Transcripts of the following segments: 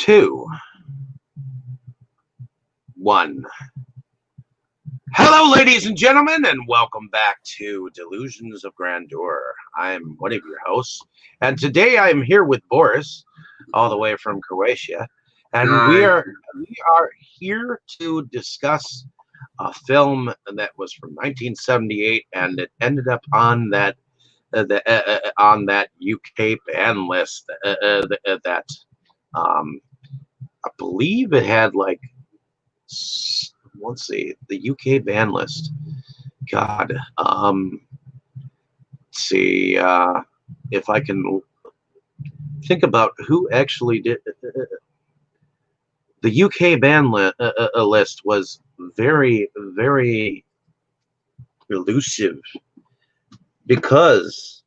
two, one. Hello, ladies and gentlemen, and welcome back to Delusions of Grandeur. I'm one of your hosts, and today I am here with Boris, all the way from Croatia, and we Hi. are here to discuss a film that was from 1978, and it ended up on that UK ban list that I believe it had like let's see, the UK ban list. God, let's see if I can think about who actually did. The UK ban list was very, very elusive because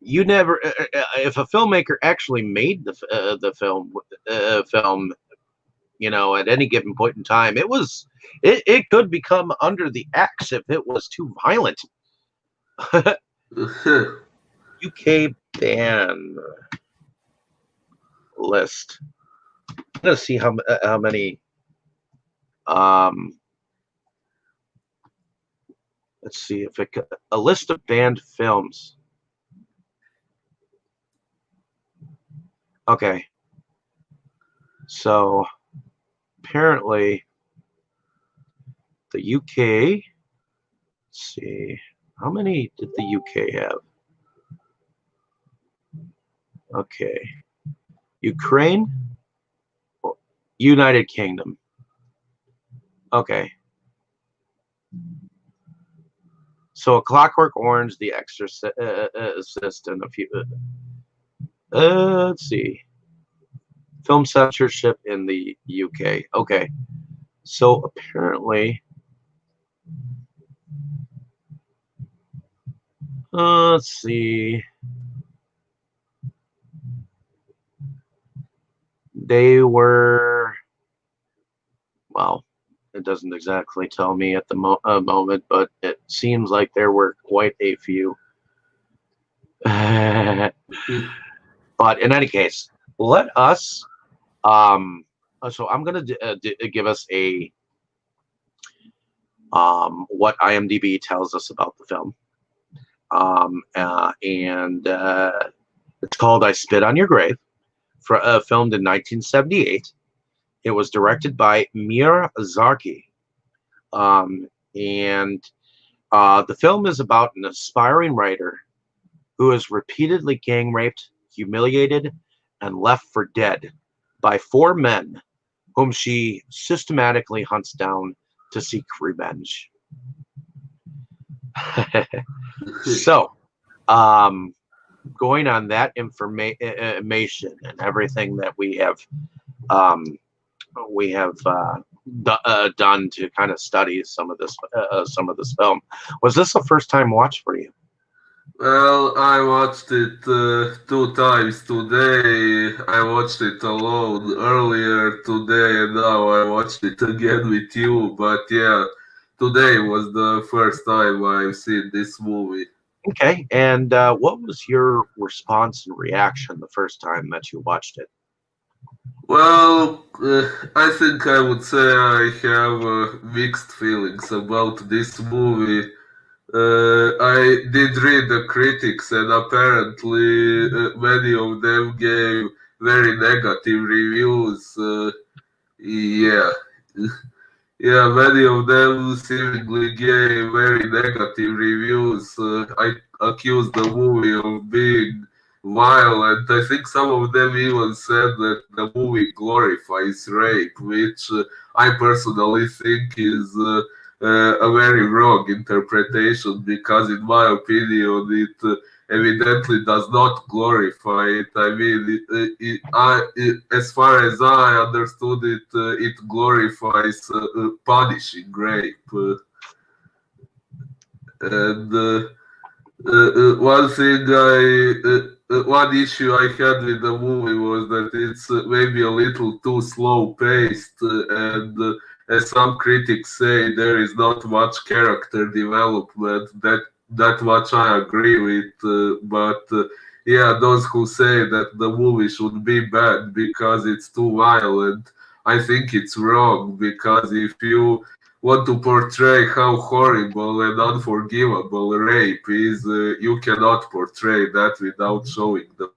you never, if a filmmaker actually made the film, at any given point in time, it could become under the axe if it was too violent. UK ban list. I'm gonna see how many. Let's see if a list of banned films. Okay, so apparently the UK. Let's see, how many did the UK have? Okay, Ukraine, United Kingdom. Okay, so A Clockwork Orange, The Exorcist, and a few. Let's see, film censorship in the UK. Okay, so apparently, let's see. They were, well, it doesn't exactly tell me at the moment, but it seems like there were quite a few. But in any case, let us. So I'm gonna give us a what IMDb tells us about the film. And it's called "I Spit on Your Grave." Filmed in 1978. It was directed by Meir Zarchi. And the film is about an aspiring writer who is repeatedly gang raped, humiliated, and left for dead by four men whom she systematically hunts down to seek revenge. So, going on that information and everything that we have done to kind of study some of this film, was this a first time watch for you? Well, I watched it two times today. I watched it alone earlier today, and now I watched it again with you. But yeah, today was the first time I've seen this movie. Okay, and what was your response and reaction the first time that you watched it? Well, I think I would say I have mixed feelings about this movie. I did read the critics, and apparently many of them gave very negative reviews. Yeah, yeah, many of them seemingly gave very negative reviews. I accused the movie of being violent. I think some of them even said that the movie glorifies rape, which I personally think is a very wrong interpretation because, in my opinion, it evidently does not glorify it. I mean, as far as I understood it, it glorifies punishing rape. And one thing one issue I had with the movie was that it's maybe a little too slow paced, and as some critics say, there is not much character development. That much I agree with, but yeah, those who say that the movie should be bad because it's too violent, I think it's wrong, because if you want to portray how horrible and unforgivable rape is, you cannot portray that without showing the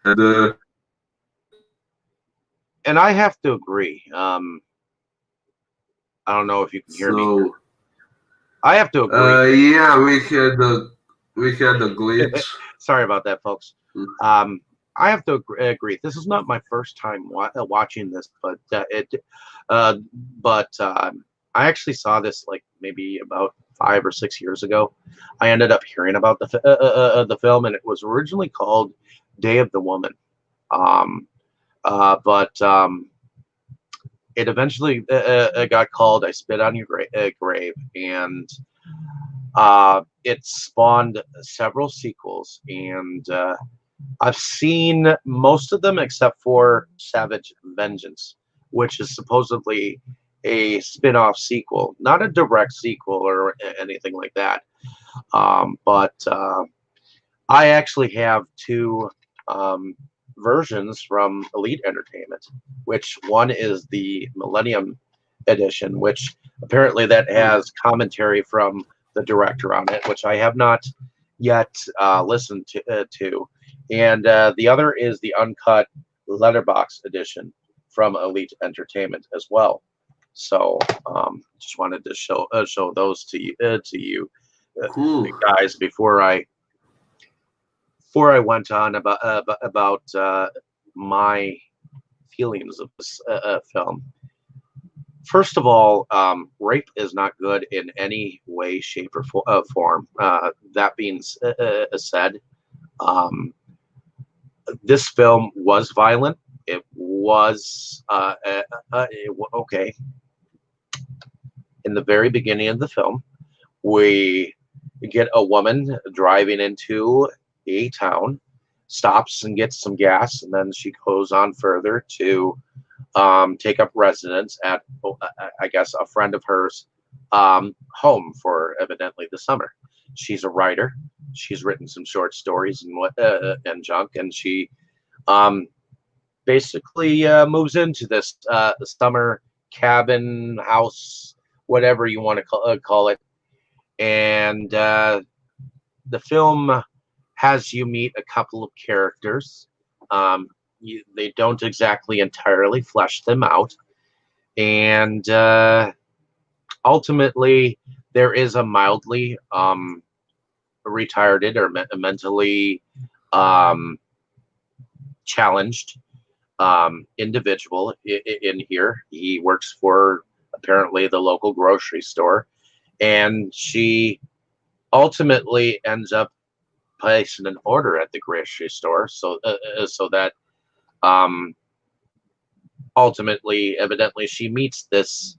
and And I have to agree. I don't know if you can hear me. so I have to agree. yeah, we had a glitch. Sorry about that, folks. Um, I have to agree. This is not my first time watching this, but uh, I actually saw this like maybe about 5 or 6 years ago. I ended up hearing about the film, and it was originally called Day of the Woman. Um, but it eventually got called "I Spit on Your Grave," and it spawned several sequels, and I've seen most of them except for Savage Vengeance, which is supposedly a spin-off sequel, not a direct sequel or anything like that. But I actually have two um, versions from Elite Entertainment, which one is the Millennium Edition, which apparently that has commentary from the director on it, which I have not yet listened to. And the other is the uncut letterbox edition from Elite Entertainment as well. So just wanted to show those to you Cool. guys before I went on about my feelings of this film. First of all, rape is not good in any way, shape, or form. That being said, um, this film was violent. It was okay. In the very beginning of the film, we get a woman driving into a town, stops and gets some gas, and then she goes on further to take up residence at, I guess, a friend of hers home for evidently the summer. She's a writer. She's written some short stories and junk, and she um, basically moves into this summer cabin house, whatever you want to call it. And the film has you meet a couple of characters. They don't exactly entirely flesh them out. And ultimately, there is a mildly retarded or mentally um, challenged individual in here. He works for apparently the local grocery store, and she ultimately ends up placing an order at the grocery store, so that um, ultimately, evidently, she meets this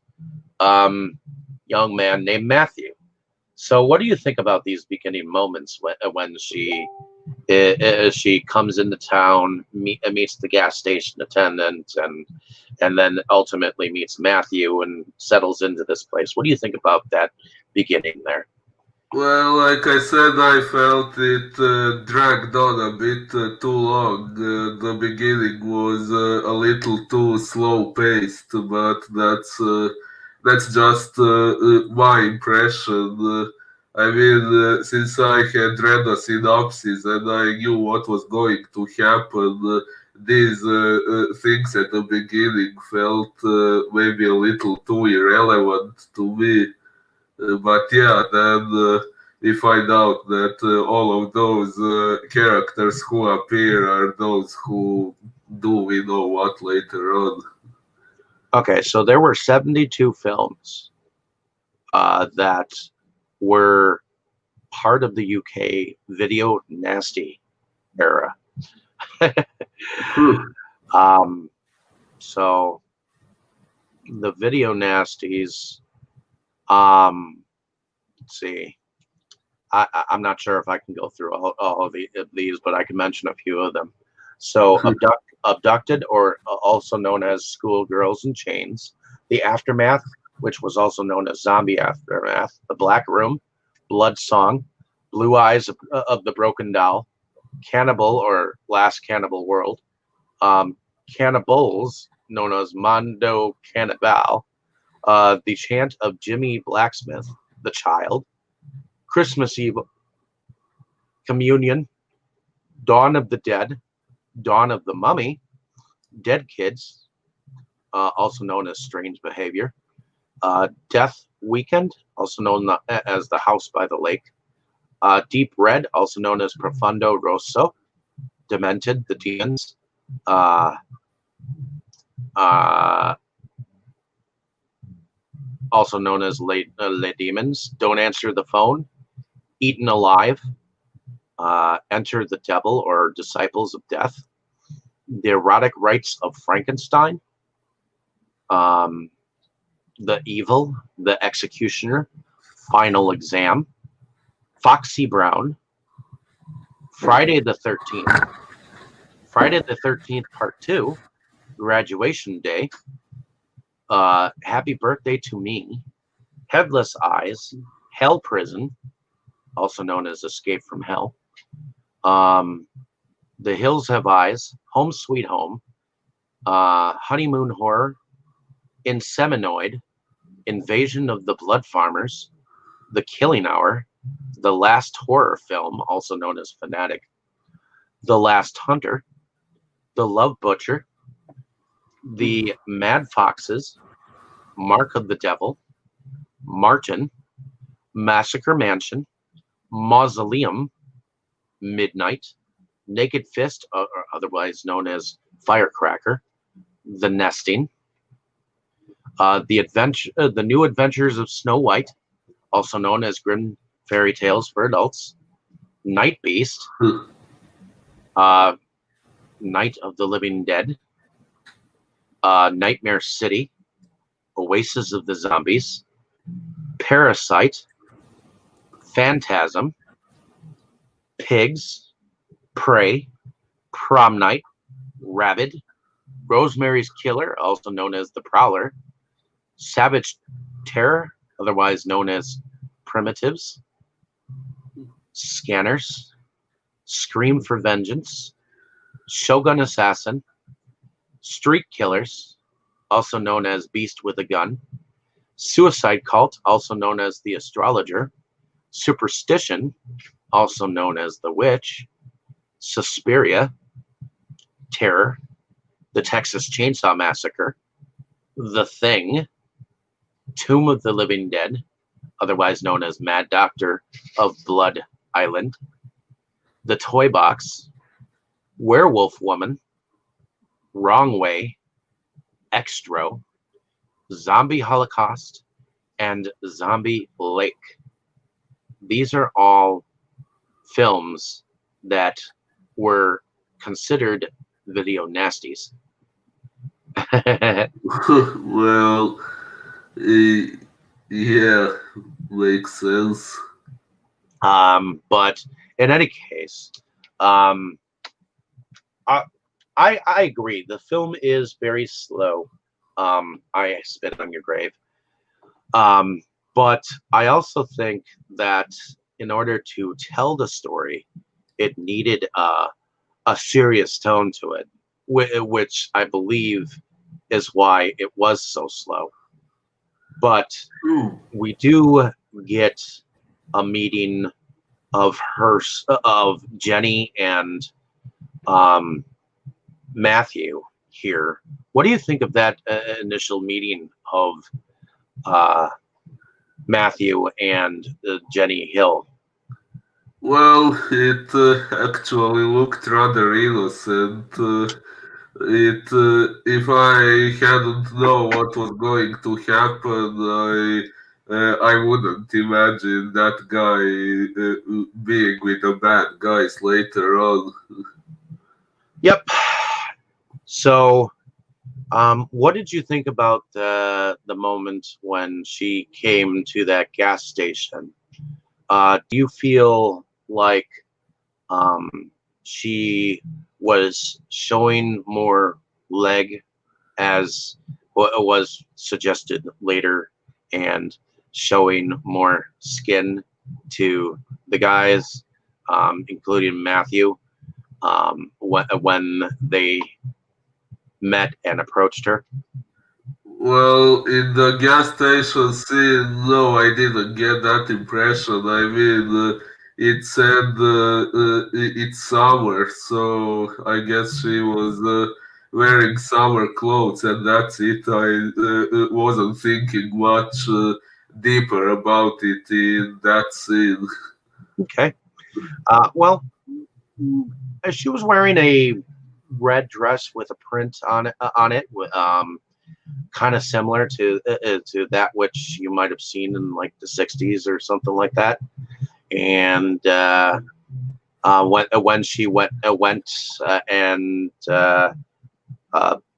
young man named Matthew. So, what do you think about these beginning moments when she comes into town, meets the gas station attendant, and then ultimately meets Matthew and settles into this place? What do you think about that beginning there? Well, like I said, I felt it dragged on a bit too long. The beginning was a little too slow paced, but that's just my impression. I mean, since I had read a synopsis and I knew what was going to happen, these things at the beginning felt maybe a little too irrelevant to me. But yeah, then we find out that all of those characters who appear are those who do we know what later on. Okay, so there were 72 films that were part of the UK video nasty era. Hmm. um, so the video nasties, let's see. I'm not sure if I can go through all of these, but I can mention a few of them. So, abducted, or also known as Schoolgirls in Chains, The Aftermath, which was also known as Zombie Aftermath, The Black Room, Blood Song, Blue Eyes of the Broken Doll, Cannibal or Last Cannibal World, Cannibals, known as Mondo Cannibal, The Chant of Jimmy Blacksmith, The Child, Christmas Eve, Communion, Dawn of the Dead, Dawn of the Mummy, Dead Kids, also known as Strange Behavior, Death Weekend, also known as The House by the Lake, Deep Red, also known as Profundo Rosso, Demented, The Demons, also known as Les Demons, Don't Answer the Phone, Eaten Alive, Enter the Devil or Disciples of Death, The Erotic Rites of Frankenstein, The Evil, The Executioner, Final Exam, Foxy Brown, Friday the 13th, Friday the 13th Part 2, Graduation Day, Happy Birthday to Me, Headless Eyes, Hell Prison, also known as Escape from Hell, The Hills Have Eyes, Home Sweet Home, Honeymoon Horror, Inseminoid, Invasion of the Blood Farmers, The Killing Hour, The Last Horror Film, also known as Fanatic, The Last Hunter, The Love Butcher, The Mad Foxes, Mark of the Devil, Martin, Massacre Mansion, Mausoleum, Midnight, Naked Fist, or otherwise known as Firecracker, The Nesting, The New Adventures of Snow White, also known as Grim Fairy Tales for Adults, Night Beast, Night of the Living Dead, Nightmare City, Oasis of the Zombies, Parasite, Phantasm, Pigs, Prey, Prom Night, Rabid, Rosemary's Killer, also known as The Prowler, Savage Terror, otherwise known as Primitives, Scanners, Scream for Vengeance, Shogun Assassin, Street Killers, also known as Beast with a Gun, Suicide Cult, also known as The Astrologer, Superstition, also known as The Witch, Suspiria, Terror, The Texas Chainsaw Massacre, The Thing, Tomb of the Living Dead, otherwise known as Mad Doctor of Blood Island, The Toy Box, Werewolf Woman, Wrong Way, Extro, Zombie Holocaust, and Zombie Lake. These are all films that were considered video nasties. Well, yeah, makes sense. But in any case, I agree. The film is very slow. I spit on your grave. But I also think that in order to tell the story, it needed a serious tone to it, which I believe is why it was so slow. But we do get a meeting of Jenny and Matthew here. What do you think of that initial meeting of Matthew and Jenny Hill? Well, it actually looked rather innocent. If I hadn't known what was going to happen, I wouldn't imagine that guy being with the bad guys later on. Yep. So, what did you think about the moment when she came to that gas station? Do you feel like she was showing more leg, as was suggested later, and showing more skin to the guys, including Matthew, when they met and approached her? Well, in the gas station scene, no, I didn't get that impression. I mean, it said it's summer, so I guess she was wearing summer clothes, and that's it. I wasn't thinking much deeper about it in that scene. Okay. Well, she was wearing a red dress with a print on it, kind of similar to that which you might have seen in like the '60s or something like that. And when she went and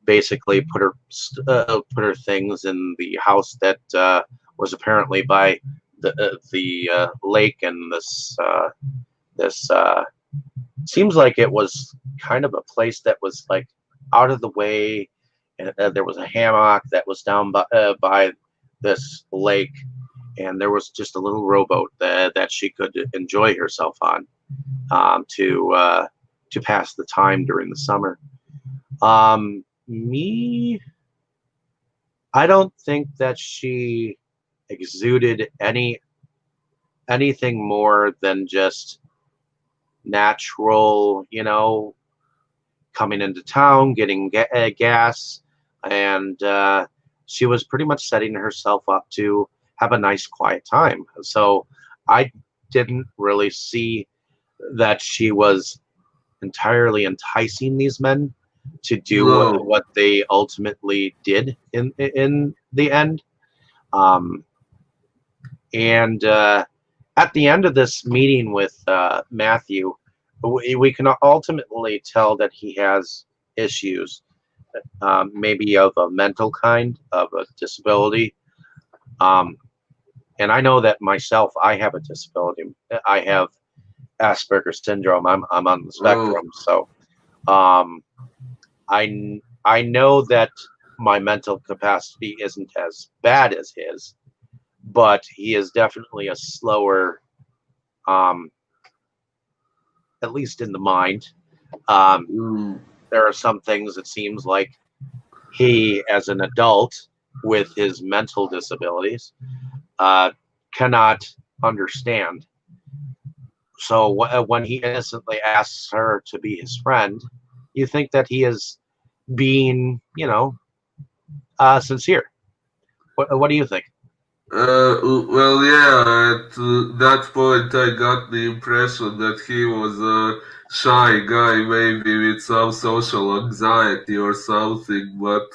basically put her things in the house that was apparently by the lake, and this seems like it was kind of a place that was like out of the way, and there was a hammock that was down by this lake, and there was just a little rowboat that she could enjoy herself on, to pass the time during the summer. Me, I don't think that she exuded anything more than just natural, coming into town, getting gas, and she was pretty much setting herself up to have a nice, quiet time. So I didn't really see that she was entirely enticing these men to do No. what they ultimately did in the end. Um, and at the end of this meeting with Matthew, we can ultimately tell that he has issues, maybe of a mental kind, of a disability. Um, and I know that myself, I have a disability. I have Asperger's syndrome. I'm on the Oh. spectrum, so um, I know that my mental capacity isn't as bad as his, but he is definitely a slower, um, at least in the mind. Um, Mm. there are some things it seems like he, as an adult with his mental disabilities, uh, cannot understand. So when he innocently asks her to be his friend, you think that he is being, sincere. What do you think? Well, yeah, at that point I got the impression that he was a shy guy, maybe with some social anxiety or something, but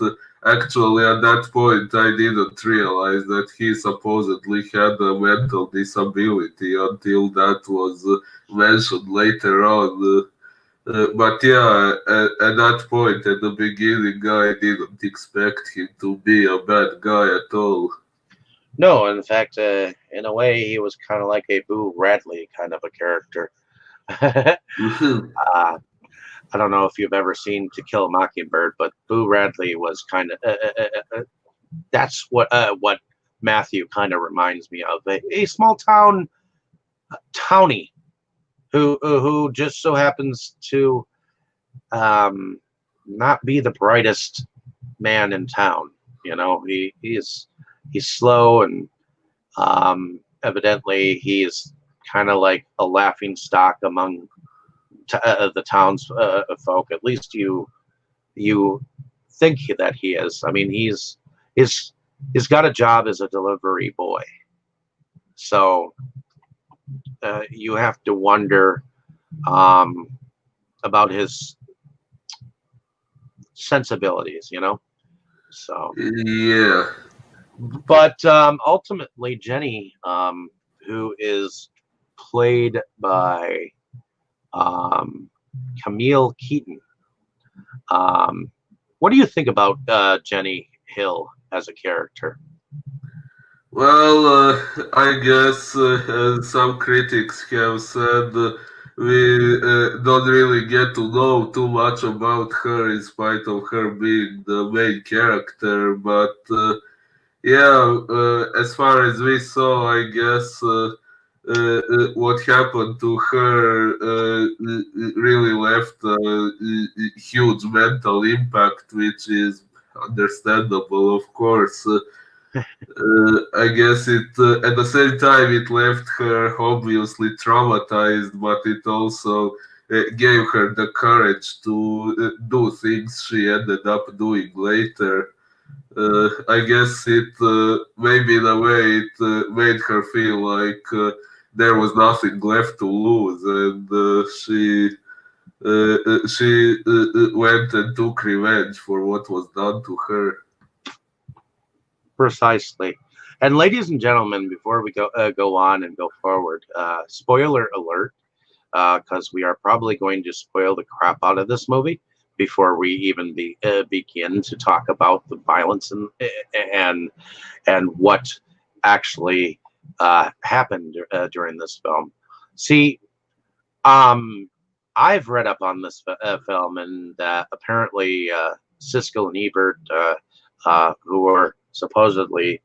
actually at that point I didn't realize that he supposedly had a mental disability until that was mentioned later on. But yeah, at that point, at the beginning, I didn't expect him to be a bad guy at all. No, in fact, in a way, he was kind of like a Boo Radley kind of a character. I don't know if you've ever seen To Kill a Mockingbird, but Boo Radley was kind of that's what Matthew kind of reminds me of, a small town townie who just so happens to um, not be the brightest man in town. He's slow, and evidently he's kind of like a laughing stock among the town's folk. At least you think that he is. I mean, he's he's got a job as a delivery boy, so you have to wonder um, about his sensibilities. So, Yeah. but ultimately, Jenny, who is played by um, Camille Keaton. Um, what do you think about Jenny Hill as a character? Well, I guess some critics have said we don't really get to know too much about her in spite of her being the main character. But yeah, as far as we saw, I guess what happened to her really left a huge mental impact, which is understandable, of course. I guess it at the same time it left her obviously traumatized, but it also gave her the courage to do things she ended up doing later. I guess it maybe in a way it made her feel like there was nothing left to lose, and she went and took revenge for what was done to her. Precisely. And ladies and gentlemen, before we go on and go forward, spoiler alert, because we are probably going to spoil the crap out of this movie before we even begin to talk about the violence and and what actually happened during this film. See, um, I've read up on this film, and apparently Siskel and Ebert, who are supposedly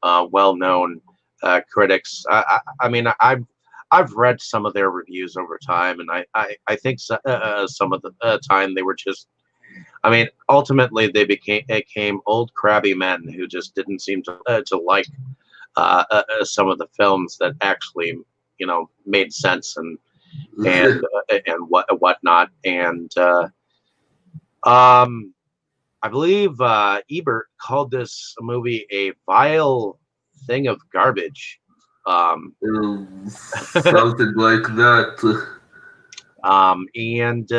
well-known critics. I mean, I've read some of their reviews over time, and I think some of the time they were just. I mean, ultimately they became old crabby men who just didn't seem to like some of the films that actually made sense and whatnot. And I believe Ebert called this movie a vile thing of garbage. Something like that. And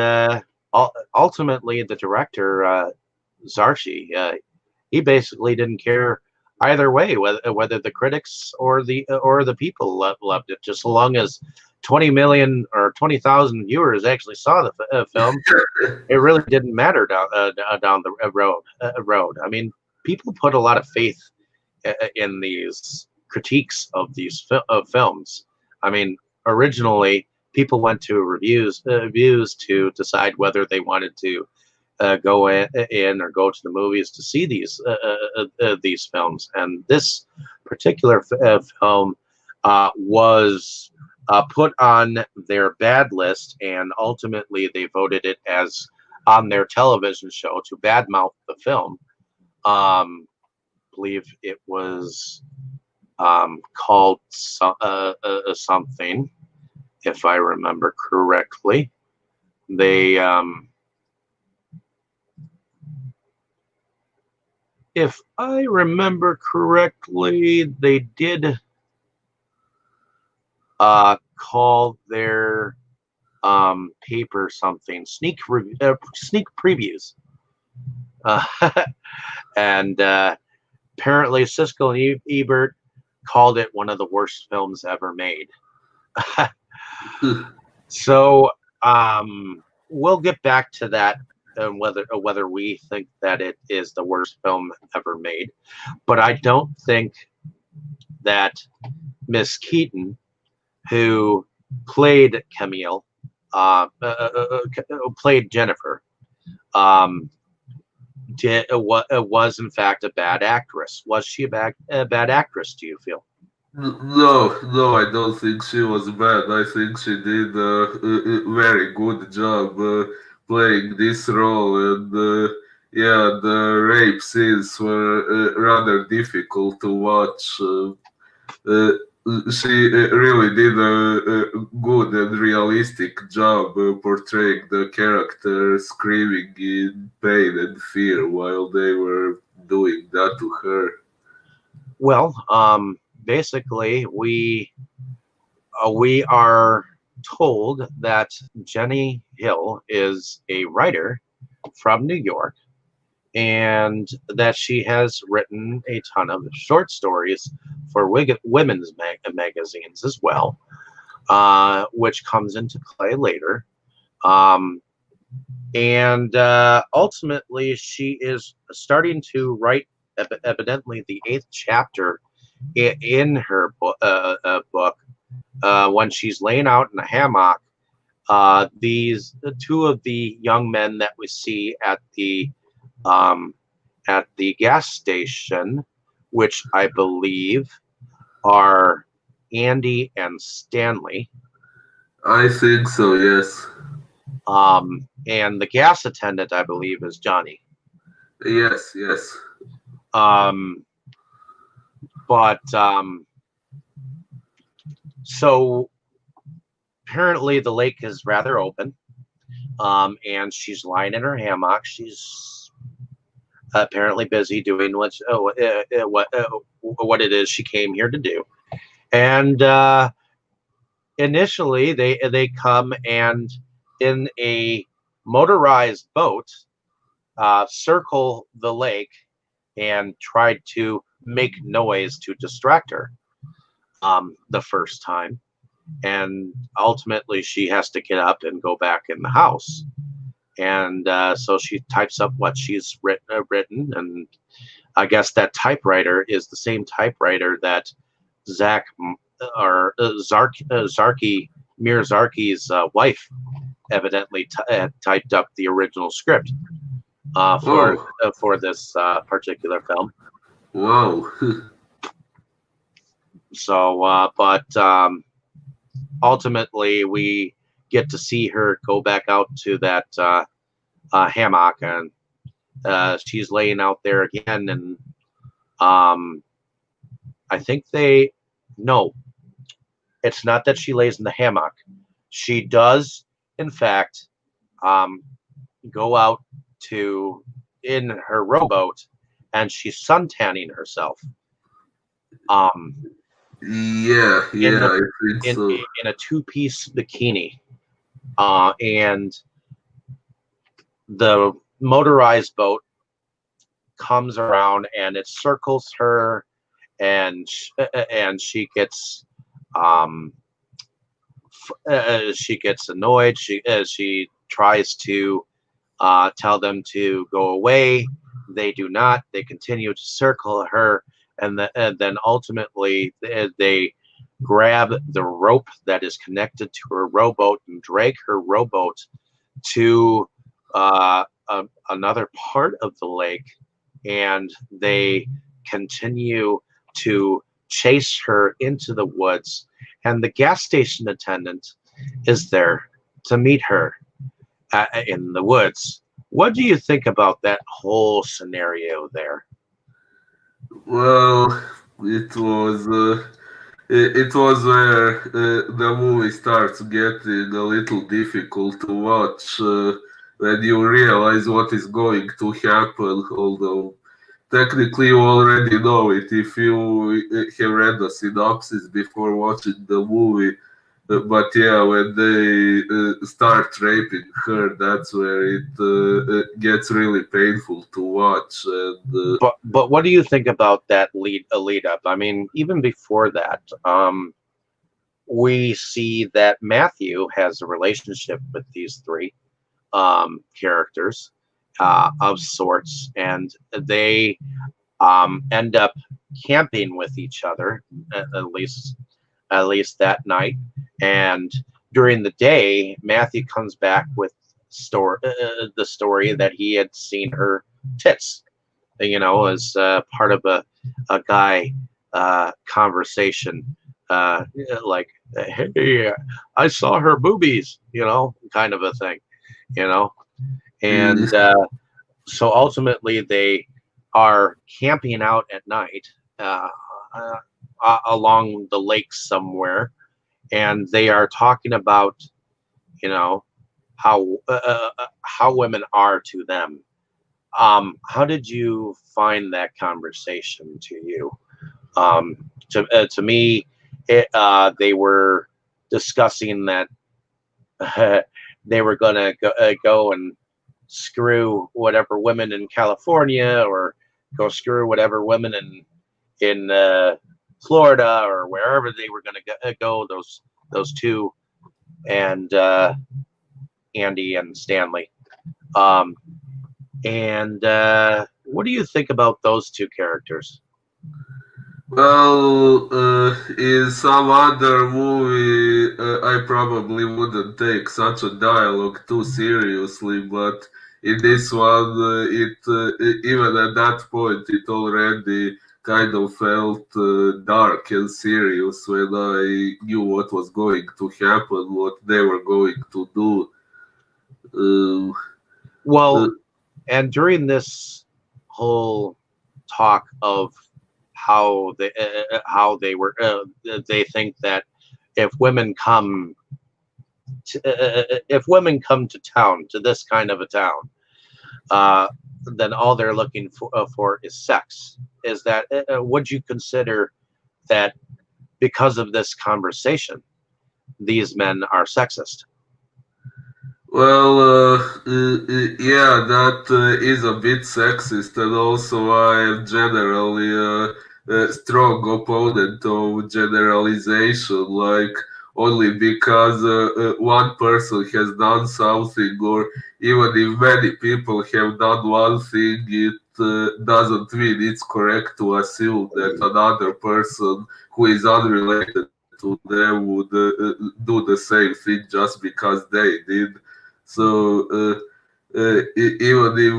ultimately, the director, Zarchi, he basically didn't care either way, whether the critics or the people loved it, just so long as 20 million or 20,000 viewers actually saw the film. It really didn't matter down the road. I mean, people put a lot of faith in these critiques of these films. I mean, originally people went to reviews to decide whether they wanted to go in or go to the movies to see these films, and this particular film was put on their bad list, and ultimately they voted it as on their television show to badmouth the film. Believe it was called something, if I remember correctly. They, if I remember correctly, they did call their paper something sneak previews, and apparently Siskel and Ebert called it one of the worst films ever made. So we'll get back to that and whether we think that it is the worst film ever made. But I don't think that Miss Keaton, who played Camille, played Jennifer, was in fact a bad actress. Was she a bad actress, do you feel? No, no, I don't think she was bad. I think she did a very good job playing this role, and yeah, the rape scenes were rather difficult to watch. Uh, she really did a good and realistic job portraying the character screaming in pain and fear while they were doing that to her. Well, basically, we are told that Jenny Hill is a writer from New York, and that she has written a ton of short stories for women's magazines as well, which comes into play later. Um, and ultimately, she is starting to write evidently the 8th chapter in her book when she's laying out in a hammock. These two of the young men that we see um, at the gas station, which I believe are Andy and Stanley. I think so, yes. And the gas attendant, I believe, is Johnny. Yes, yes. So apparently the lake is rather open, and she's lying in her hammock. She's apparently busy doing what it is she came here to do. And initially, they come and in a motorized boat circle the lake and try to make noise to distract her the first time. And ultimately, she has to get up and go back in the house. And so she types up what she's written, and I guess that typewriter is the same typewriter that Zarchi, Meir Zarchi's wife, evidently typed up the original script for this particular film. Wow. So, but ultimately, we get to see her go back out to that hammock, and she's laying out there again. And I think no, it's not that she lays in the hammock. She does, in fact, go out in her rowboat, and she's suntanning herself. Yeah, I think so. In a two-piece bikini, and the motorized boat comes around and it circles her, and she gets annoyed. She tries to tell them to go away. They do not. They continue to circle her, and then ultimately they grab the rope that is connected to her rowboat and drag her rowboat to another part of the lake, and they continue to chase her into the woods. And the gas station attendant is there to meet her in the woods. What do you think about that whole scenario there? Well, it was where the movie starts getting a little difficult to watch when you realize what is going to happen. Although technically you already know it if you have read the synopsis before watching the movie. But yeah, when they start raping her, that's where it gets really painful to watch. And but what do you think about that lead up? I mean, even before that, we see that Matthew has a relationship with these three characters of sorts, and they end up camping with each other at least that night. And during the day, Matthew comes back with the story that he had seen her tits, as part of a guy conversation, like, hey, I saw her boobies, kind of a thing, and so ultimately they are camping out at night along the lake somewhere, and they are talking about how women are to them. How did you find that conversation to you? To me, they were discussing that they were going to go and screw whatever women in California, or go screw whatever women in Florida, or wherever they were going to go. Those two, and Andy and Stanley. And what do you think about those two characters? Well, in some other movie, I probably wouldn't take such a dialogue too seriously, but in this one, even at that point, it already kind of felt dark and serious when I knew what was going to happen, what they were going to do. Uh, uh, Well, and during this whole talk of they think that if women come if women come to town, to this kind of a town, uh, then all they're looking for is sex. Is that would you consider that because of this conversation, these men are sexist? Well, yeah, that is a bit sexist, and also I am generally a strong opponent of generalization. Like, only because one person has done something, or even if many people have done one thing, it doesn't mean it's correct to assume that another person who is unrelated to them would do the same thing just because they did. So even if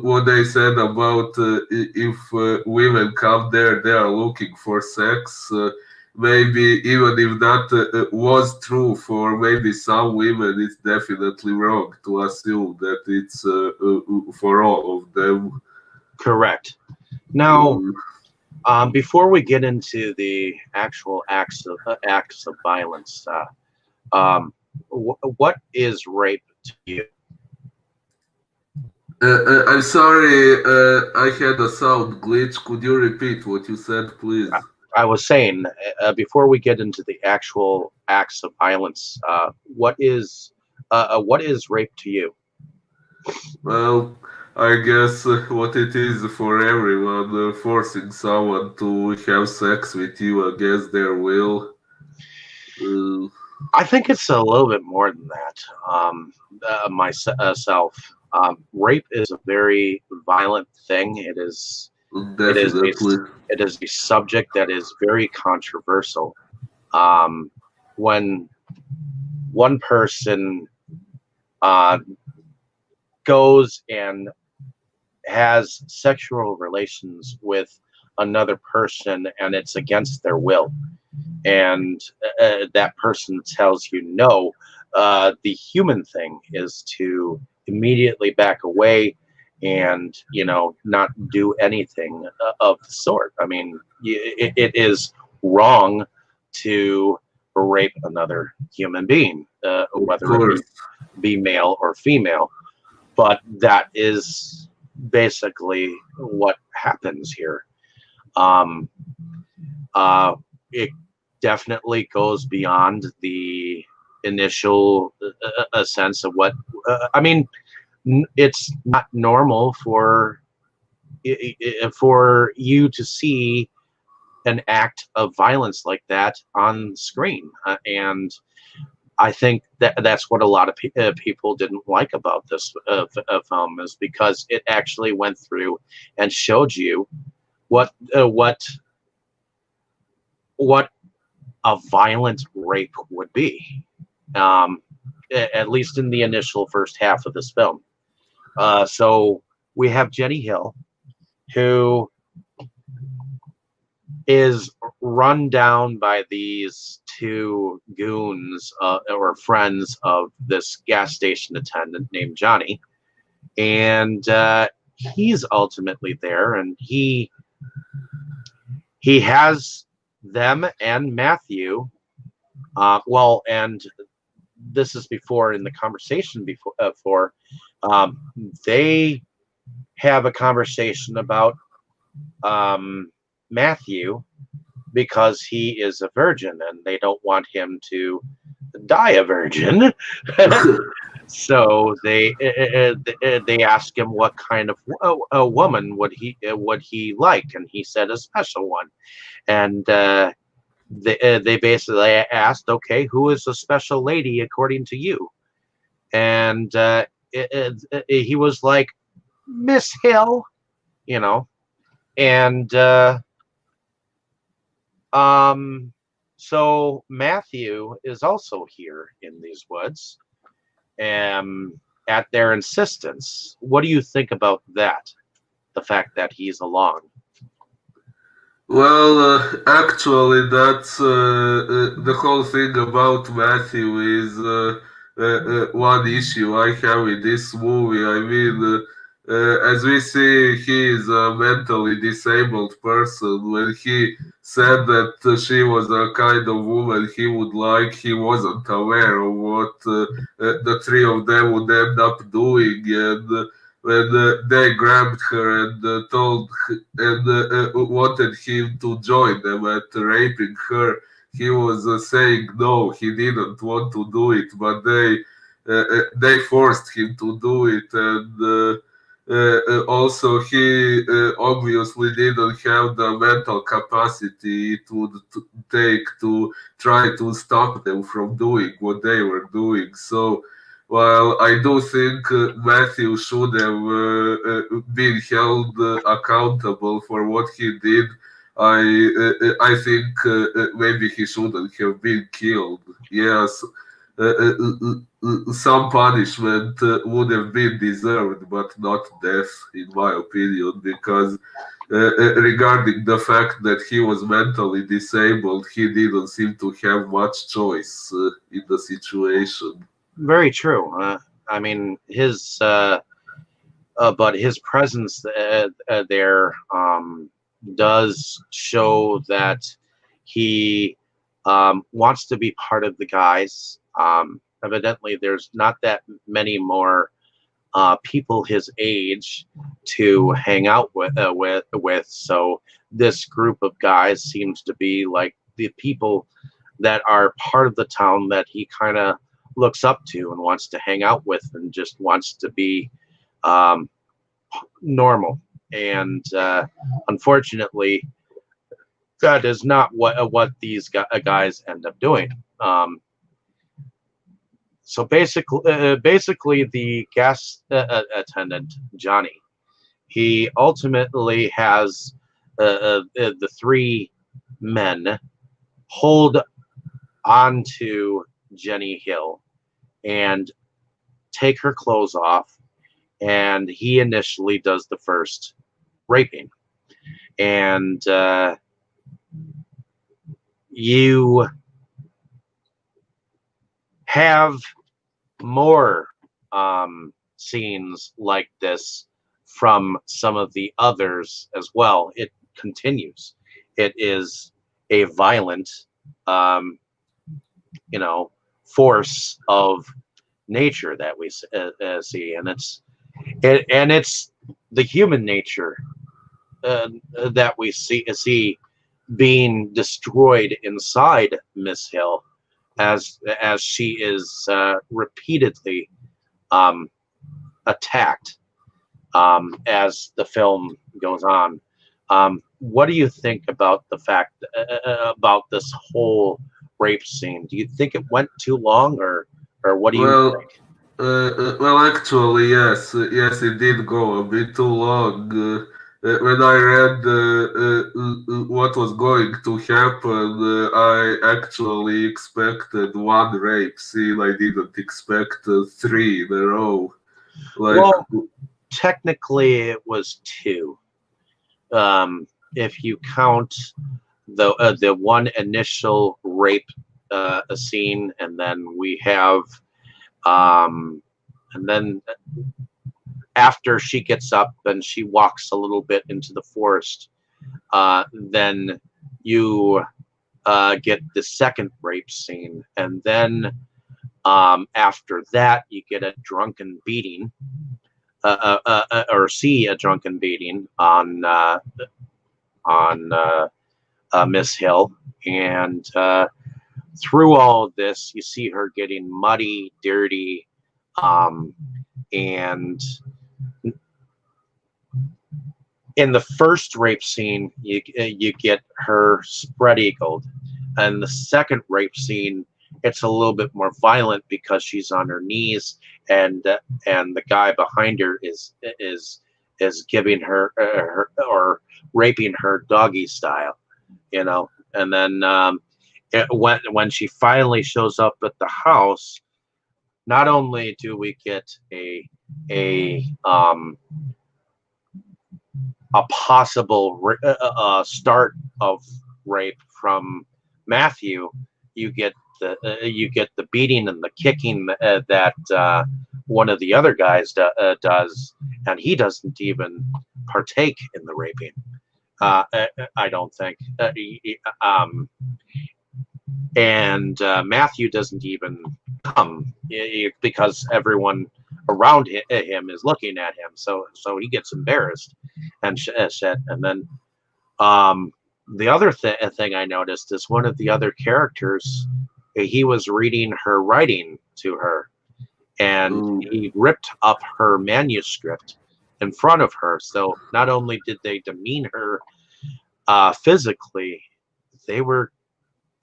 what they said about if women come there, they are looking for sex. Maybe even if that was true for maybe some women, it's definitely wrong to assume that it's for all of them. Correct. Now, Uh, before we get into the actual acts of violence, what is rape to you? I'm sorry, I had a sound glitch. Could you repeat what you said, please? I was saying before we get into the actual acts of violence, what is rape to you? Well, I guess what it is for everyone, forcing someone to have sex with you against their will. Uh, I think it's a little bit more than that. Myself, rape is a very violent thing. It is a Definitely. it is a subject that is very controversial. Um, when one person uh, goes and has sexual relations with another person and it's against their will, and that person tells you no, the human thing is to immediately back away and not do anything of the sort. I mean, it is wrong to rape another human being, Of whether it course. be male or female, but that is basically what happens here. um, uh, it definitely goes beyond the initial a sense of what I mean. It's not normal for you to see an act of violence like that on screen, and I think that that's what a lot of people didn't like about this film, is because it actually went through and showed you what uh, what what a violent rape would be, um, at least in the initial first half of this film. So we have Jenny Hill, who is run down by these two goons, or friends of this gas station attendant named Johnny, and he's ultimately there, and he has them and Matthew. And this is before in the conversation before they have a conversation about um, Matthew, because he is a virgin and they don't want him to die a virgin. So they ask him what kind of a woman would he like, and he said a special one. And they basically asked, okay, who is a special lady according to you? And he was like, Miss Hill, you know. And um, so Matthew is also here in these woods, at their insistence. What do you think about that? The fact that he's along. Well, actually, that's the whole thing about Matthew is one issue I have with this movie. I mean, as we see, he is a mentally disabled person. When he said that she was a kind of woman he would like, he wasn't aware of what the three of them would end up doing. And when they grabbed her and told and wanted him to join them at raping her. He was saying no, he didn't want to do it, but they forced him to do it, and also he obviously didn't have the mental capacity it would take to try to stop them from doing what they were doing. So while I do think Matthew should have been held accountable for what he did, I think maybe he shouldn't have been killed. Yes, some punishment would have been deserved, but not death, in my opinion, because regarding the fact that he was mentally disabled, he didn't seem to have much choice in the situation. Very true. I mean, but his presence there does show that he wants to be part of the guys. Evidently, there's not that many more people his age to hang out with. So this group of guys seems to be like the people that are part of the town that he kind of looks up to and wants to hang out with and just wants to be um, normal. And unfortunately, that is not what these guys end up doing. So basically, the gas attendant Johnny, he ultimately has the three men hold onto Jenny Hill and take her clothes off, and he initially does the first raping. And you have more scenes like this from some of the others as well. It continues. It is a violent, um, force of nature that we see, and it's the human nature uh, that we see being destroyed inside Miss Hill as she is repeatedly um, attacked as the film goes on. What do you think about the fact about this whole rape scene? Do you think it went too long, or what do you Well, think? well, actually, yes, yes, it did go a bit too long. When I read what was going to happen, I actually expected one rape scene. I didn't expect three in a row. Like, Well, technically, it was two. If you count the one initial rape scene, and then we have and then after she gets up and she walks a little bit into the forest, then you get the second rape scene, and then after that you get a drunken beating, or see a drunken beating on Miss Hill, and through all of this, you see her getting muddy, dirty, um, and in the first rape scene, you get her spread eagled, and the second rape scene, it's a little bit more violent because she's on her knees, and the guy behind her is giving her or raping her doggy style, and then when she finally shows up at the house, not only do we get a a possible start of rape from Matthew, you get the beating and the kicking that one of the other guys does, and he doesn't even partake in the raping. I don't think. And Matthew doesn't even come because everyone around him is looking at him, so he gets embarrassed and shit. And then the other thing I noticed is one of the other characters, he was reading her writing to her, and he ripped up her manuscript in front of her. So not only did they demean her physically, they were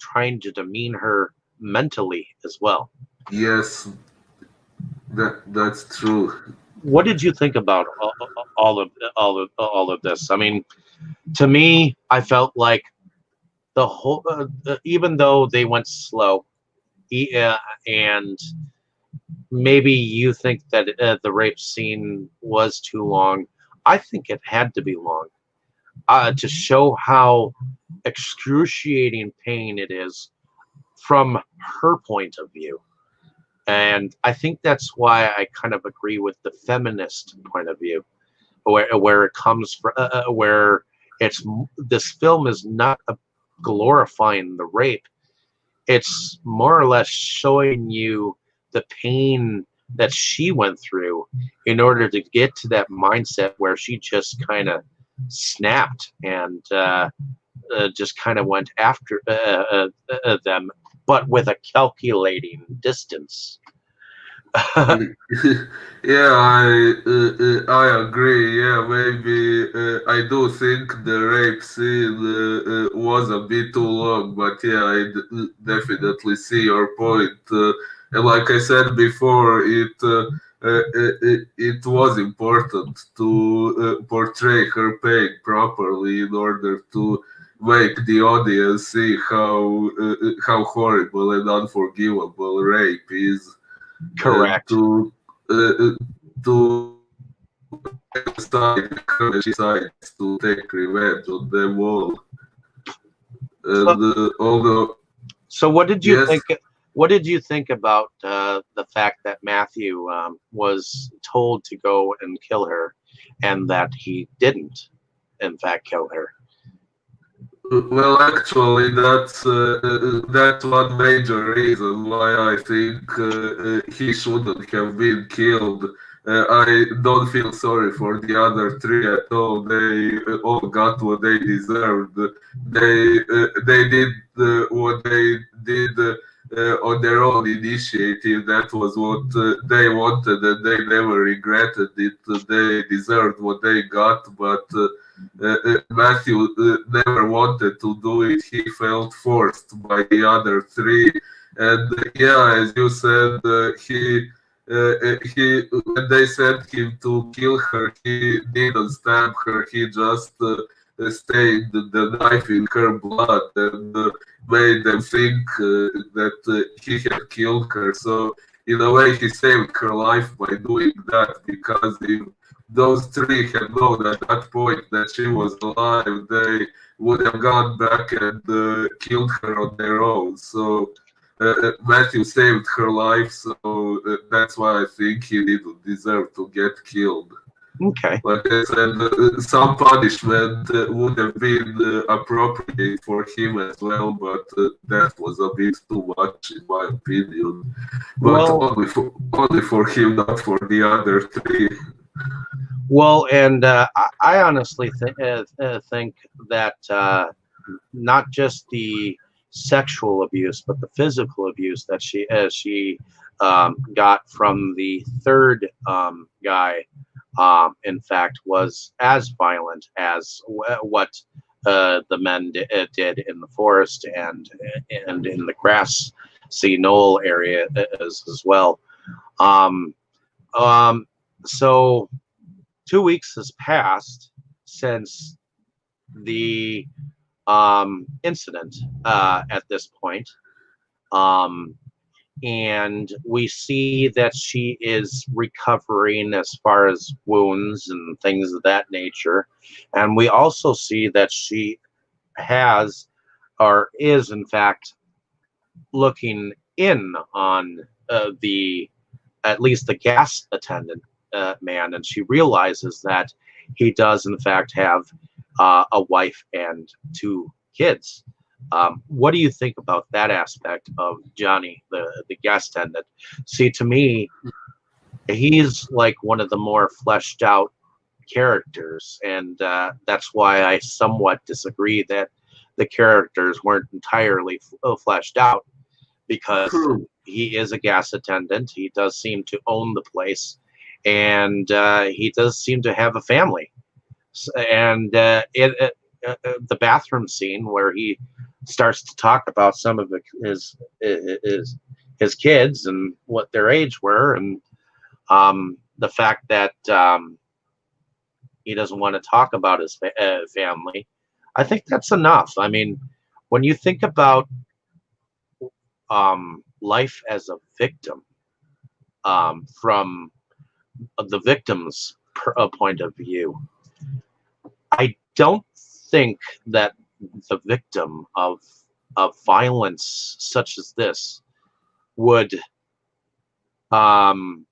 trying to demean her mentally as well. Yes, that's true. What did you think about all of this? I mean, to me, I felt like the whole, even though they went slow, and maybe you think that the rape scene was too long. I think it had to be long to show how excruciating pain it is from her point of view. And I think that's why I kind of agree with the feminist point of view, where it comes from, where this film is not glorifying the rape. It's more or less showing you the pain that she went through in order to get to that mindset where she just kind of snapped and just kind of went after them, but with a calculating distance. Yeah, I agree. Yeah, maybe I do think the rape scene was a bit too long, but yeah, definitely see your point. And like I said before, it was important to portray her pain properly in order to make the audience see how horrible and unforgivable rape is, and Correct. to decide how she decides to take revenge on them all. So, And although, so what did you yes, think? What did you think about the fact that Matthew was told to go and kill her, and that he didn't, in fact, kill her? well, actually, that's one major reason why I think he shouldn't have been killed. I don't feel sorry for the other three at all. They all got what they deserved. They did what they did on their own initiative. That was what they wanted, and they never regretted it. They deserved what they got, but. Matthew never wanted to do it. He felt forced by the other three, and yeah, as you said, he when they sent him to kill her, he didn't stab her. He just stained the knife in her blood and made them think that he had killed her. So in a way, he saved her life by doing that, because if those three had known at that point that she was alive, they would have gone back and killed her on their own. So Matthew saved her life, so that's why I think he didn't deserve to get killed. Okay. Like I said, some punishment would have been appropriate for him as well, but that was a bit too much, in my opinion. But Well, only for him, not for the other three. and I honestly think that not just the sexual abuse, but the physical abuse that she got from the third guy, in fact, was as violent as what the men did in the forest and in the grassy knoll area as well. Um, so 2 weeks has passed since the incident at this point. Um, and we see that she is recovering as far as wounds and things of that nature. And we also see that she has, or is in fact, looking in on the at least the gas attendant man, and she realizes that he does in fact have a wife and two kids. What do you think about that aspect of Johnny, the gas attendant? See, to me, he's like one of the more fleshed out characters, and that's why I somewhat disagree that the characters weren't entirely fleshed out, because True. he is a gas attendant. He does seem to own the place, and he does seem to have a family. And the bathroom scene where he starts to talk about some of his his kids and what their age were, and the fact that he doesn't want to talk about his family. I think that's enough. I mean, when you think about life as a victim, from the victim's point of view, I don't think that the victim of violence such as this would um,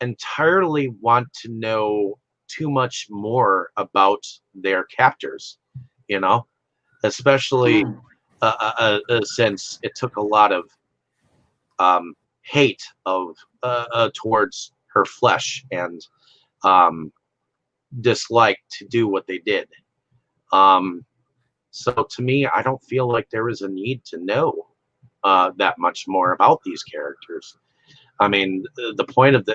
entirely want to know too much more about their captors, you know, especially True. since it took a lot of hate of towards her flesh and um, dislike to do what they did. Um, so to me, I don't feel like there is a need to know that much more about these characters. I mean, the point of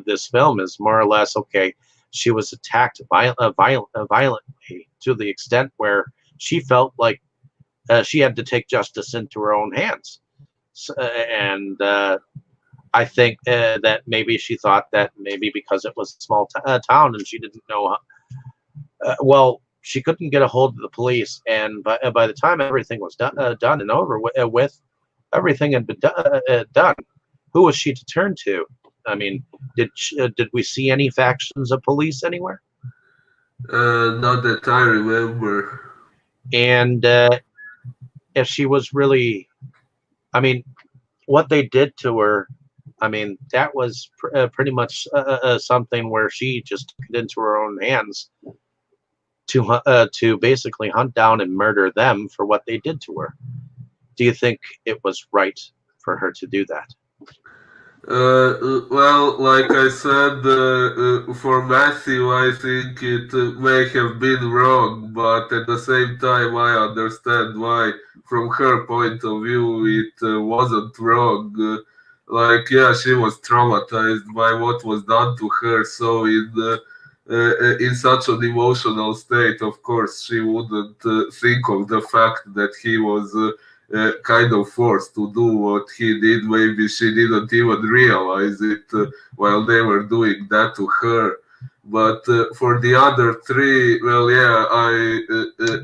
this film is more or less, okay, she was attacked violently to the extent where she felt like she had to take justice into her own hands. And I think that maybe she thought that maybe because it was a small town and she didn't know, well, she couldn't get a hold of the police. And by the time everything was done and over with, everything had been done. Who was she to turn to? I mean, did we see any factions of police anywhere? Not that I remember. And if she was really, I mean, what they did to her, I mean, that was pretty much something where she just took it into her own hands to basically hunt down and murder them for what they did to her. Do you think it was right for her to do that? Well, like I said, for Matthew, I think it may have been wrong, but at the same time, I understand why, from her point of view, it wasn't wrong. Yeah, she was traumatized by what was done to her, so in such an emotional state, of course, she wouldn't think of the fact that he was. Kind of forced to do what he did. Maybe she didn't even realize it while they were doing that to her. But for the other three, well, yeah,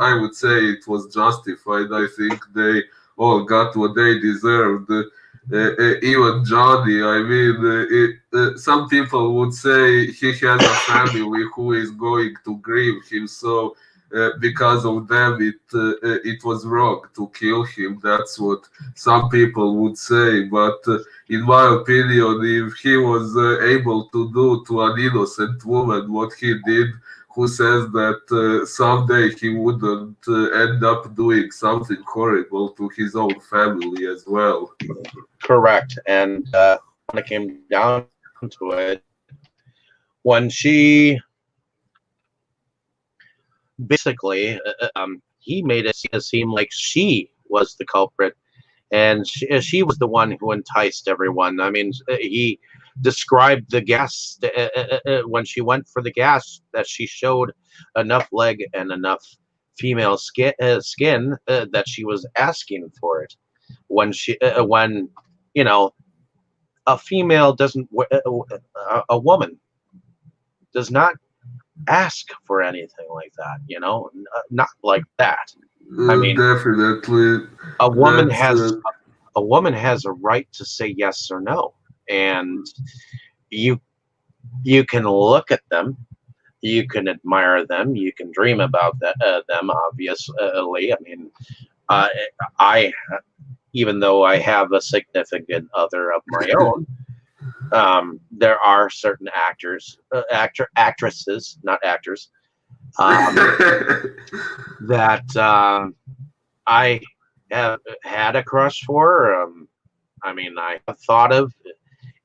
I would say it was justified. I think they all got what they deserved. Even Johnny, I mean, some people would say he has a family who is going to grieve him, so because of them it was wrong to kill him. That's what some people would say, but in my opinion, if he was able to do to an innocent woman what he did, who says that someday he wouldn't end up doing something horrible to his own family as well. Correct. And when it came down to it, when she basically he made it seem like she was the culprit, and she was the one who enticed everyone. I mean, he described the gas when she went for the gas, that she showed enough leg and enough female skin that she was asking for it. When you know, a female doesn't, a woman does not ask for anything like that, you know, not like that. I mean, Definitely, a woman that's has a woman has a right to say yes or no, and you you can look at them, you can admire them, you can dream about them. Obviously, I mean, uh, I even though I have a significant other of my own, there are certain actresses, not actors, um, that I have had a crush for. I mean, I have thought of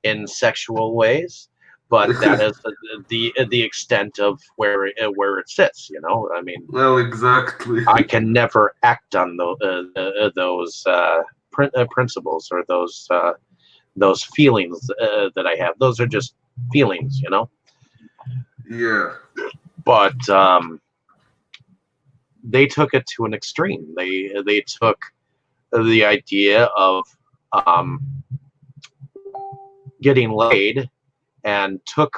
in sexual ways, but that is the extent of where it sits. You know, I mean, Well, exactly. I can never act on those principles or those feelings that I have. Those are just feelings, you know. Yeah. But they took it to an extreme. They took the idea of um, getting laid and took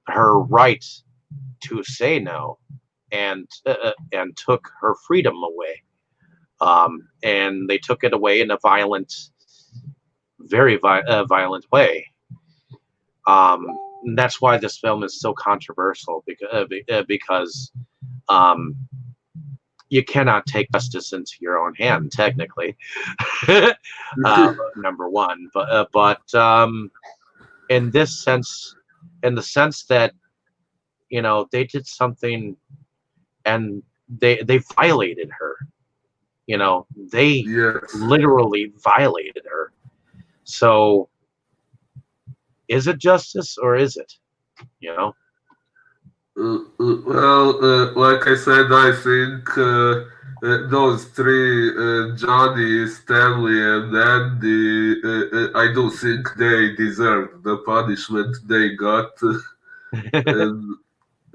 her right to say no and took her freedom away. And they took it away in a very violent way. And that's why this film is so controversial because um, you cannot take justice into your own hand, technically. Number one, but in this sense, in the sense that they did something and they violated her. They Yes. literally violated her. So, is it justice or is it? You know? Well, like I said, I think those three, Johnny, Stanley, and Andy, I do think they deserve the punishment they got. And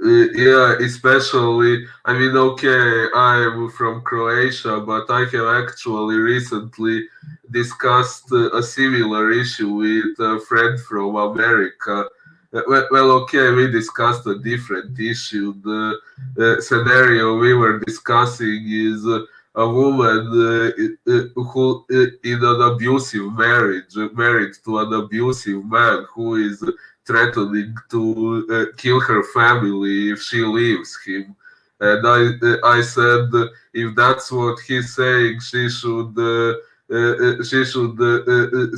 yeah, especially, I mean, okay, I'm from Croatia, but I have actually recently discussed a similar issue with a friend from America. Well, okay, we discussed a different issue. The scenario we were discussing is a woman who, in an abusive marriage, married to an abusive man who is threatening to kill her family if she leaves him. And I said, if that's what he's saying, she should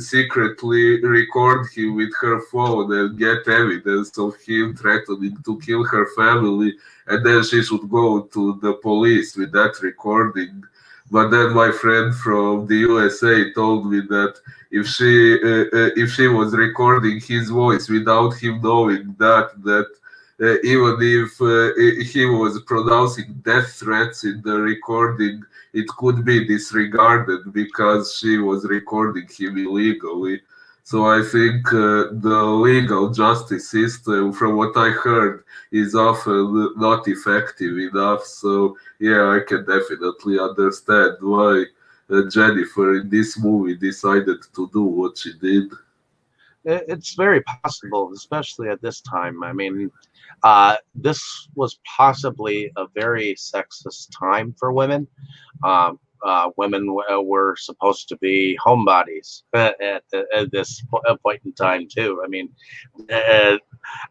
secretly record him with her phone and get evidence of him threatening to kill her family, and then she should go to the police with that recording. But then my friend from the USA told me that if she was recording his voice without him knowing that even if he was pronouncing death threats in the recording, it could be disregarded because she was recording him illegally. So I think the legal justice system, from what I heard, is often not effective enough. So yeah, I can definitely understand why Jennifer in this movie decided to do what she did. It's very possible, especially at this time. I mean, this was possibly a very sexist time for women. Women were supposed to be homebodies at this point in time, too. I mean, uh,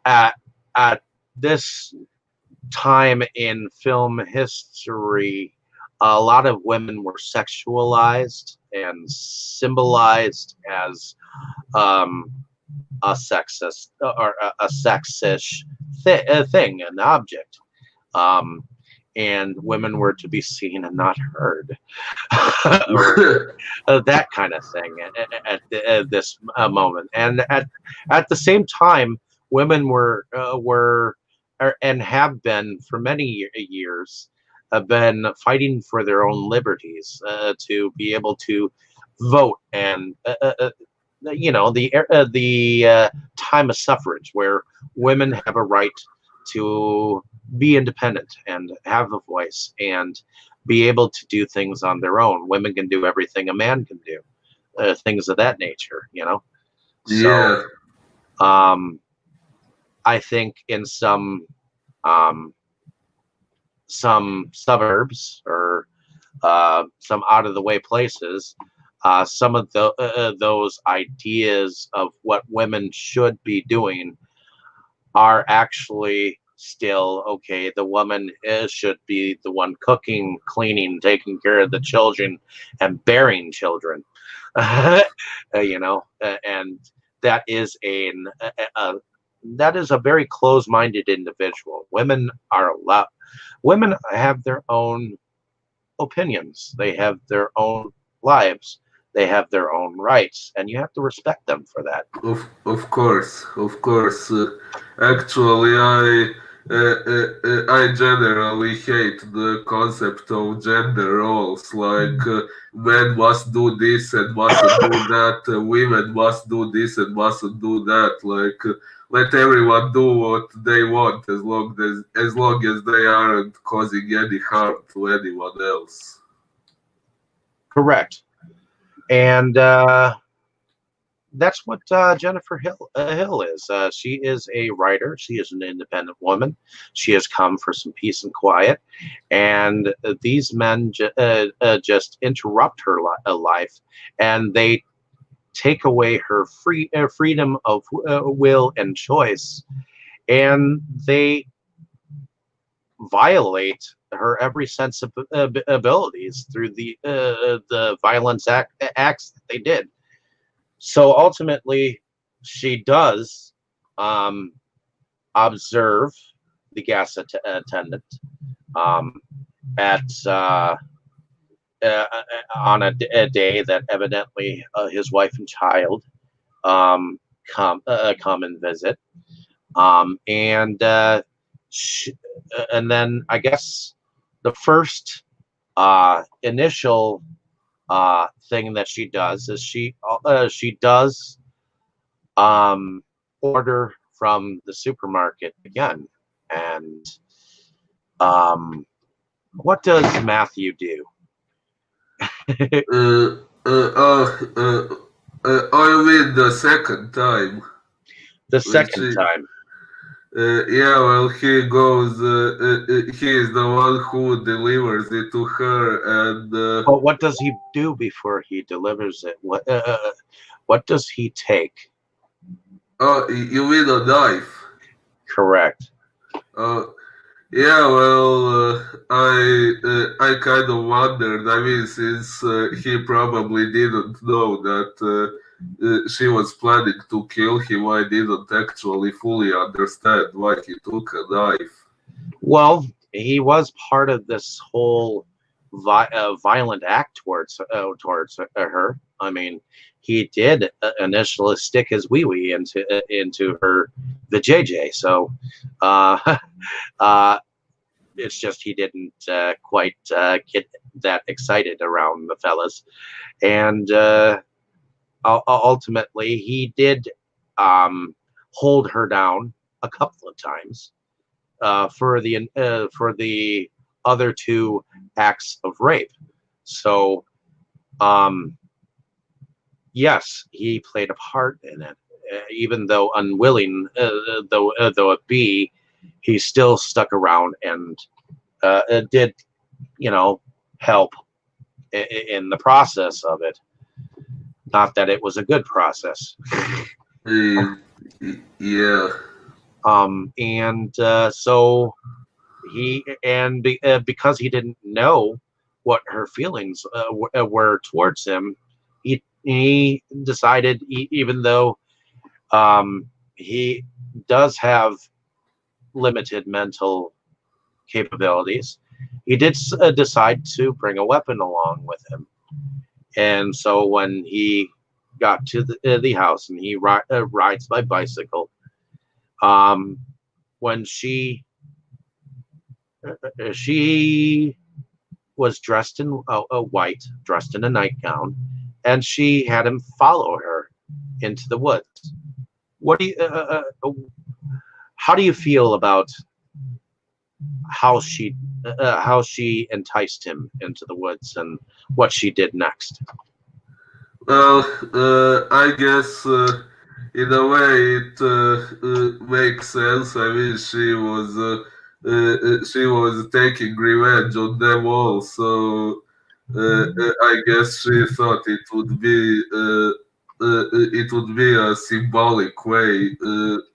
at, at this time in film history, a lot of women were sexualized and symbolized as um, a sexist or a sexish thing, an object. Um, and women were to be seen and not heard, or that kind of thing at this moment. And at the same time, women were and have been for many years have been fighting for their own liberties, to be able to vote and the time of suffrage, where women have a right to be independent and have a voice and be able to do things on their own. Women can do everything a man can do, things of that nature. So Yeah. um, I think in um, some suburbs or some out of the way places, some of those ideas of what women should be doing are actually still okay. The woman should be the one cooking, cleaning, taking care of the children, and bearing children. And that is a that is a very close-minded individual. Women have their own opinions. They have their own lives. They have their own rights, and you have to respect them for that. Of course, of course. Actually, I generally hate the concept of gender roles. Like men must do this and mustn't do that. Women must do this and mustn't do that. Like let everyone do what they want as long as they aren't causing any harm to anyone else. Correct. And that's what Jennifer Hill is. She is a writer. She is an independent woman. She has come for some peace and quiet, and these men just interrupt her life, and they take away her freedom of will and choice, and they violate her every sense of abilities through the violence acts that they did. So ultimately, she does um, observe the gas attendant um, at on a day that evidently his wife and child um, come and visit, and and then I guess the first initial thing that she does is she does order from the supermarket again. And what does Matthew do? Uh, I mean the second time, The which second time. yeah, well, he goes. He is the one who delivers it to her, and But what does he do before he delivers it? What does he take? oh, you mean a knife? Correct. Uh, yeah, well, I kind of wondered. I mean, since he probably didn't know that she was planning to kill him, I didn't actually fully understand why he took a knife. Well, he was part of this whole violent act towards her. I mean, he did initially stick his wee wee into her the JJ. So, uh, uh, it's just he didn't quite get that excited around the fellas, and ultimately he did um, hold her down a couple of times for the other two acts of rape. So, um, yes, he played a part in it, even though unwilling, though it be, he still stuck around and did, help in the process of it. Not that it was a good process. Uh, yeah. And so because he didn't know what her feelings were towards him, he decided, even though he does have limited mental capabilities, he did decide to bring a weapon along with him. And so when he got to the house and he rides by bicycle, um, when she was dressed in white, dressed in a nightgown, and she had him follow her into the woods. What do you? How do you feel about how she enticed him into the woods and what she did next? Well, I guess in a way it makes sense. I mean, she was taking revenge on them all. So I guess she thought it would be a symbolic way,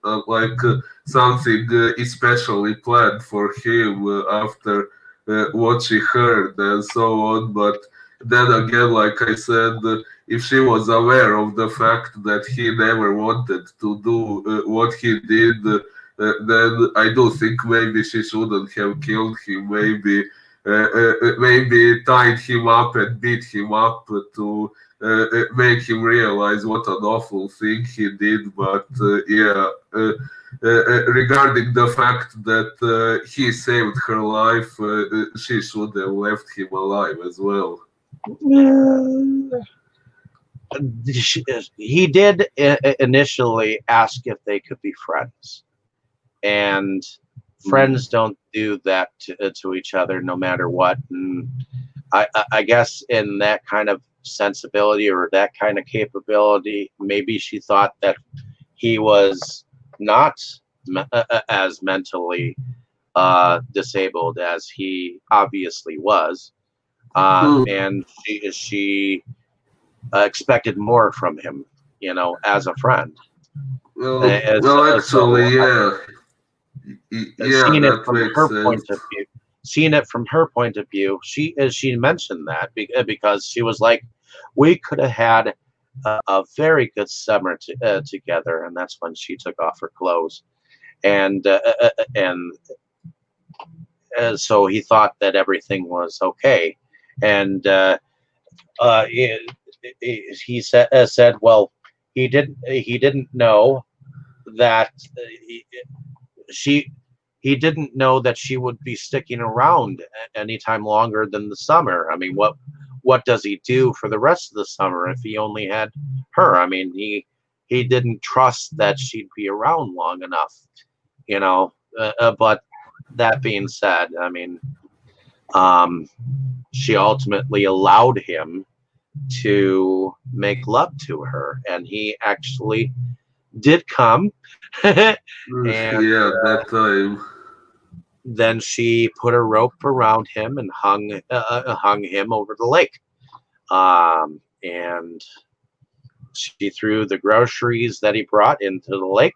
like something especially planned for him after what she heard and so on. But then again, like I said, if she was aware of the fact that he never wanted to do what he did, then I do think maybe she shouldn't have killed him. Maybe tied him up and beat him up to make him realize what an awful thing he did. But yeah, regarding the fact that he saved her life, she should have left him alive as well. He did initially ask if they could be friends, and friends don't do that to each other no matter what. And I guess in that kind of sensibility or that kind of capability, maybe she thought that he was not as mentally disabled as he obviously was, and she expected more from him, as a friend. Actually, So yeah, yeah, seeing it that from makes her sense. point of view, she mentioned that because she was like, we could have had a very good summer together, and that's when she took off her clothes, and so he thought that everything was okay, and he, he said, well, he didn't know that she he didn't know that she would be sticking around anytime longer than the summer. I mean, what does he do for the rest of the summer if he only had her? I mean, he didn't trust that she'd be around long enough, but that being said, I mean, um, she ultimately allowed him to make love to her, and he actually did come. And Yeah, that time. then she put a rope around him and hung him over the lake. And she threw the groceries that he brought into the lake,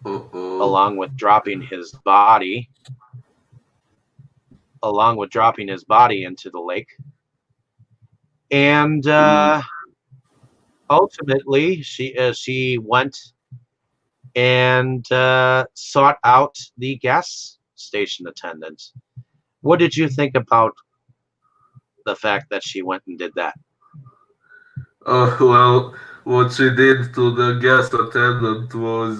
Uh-oh. along with dropping his body, into the lake. And ultimately, she went and sought out the gas station attendant. What did you think about the fact that she went and did that? Well, what she did to the gas attendant was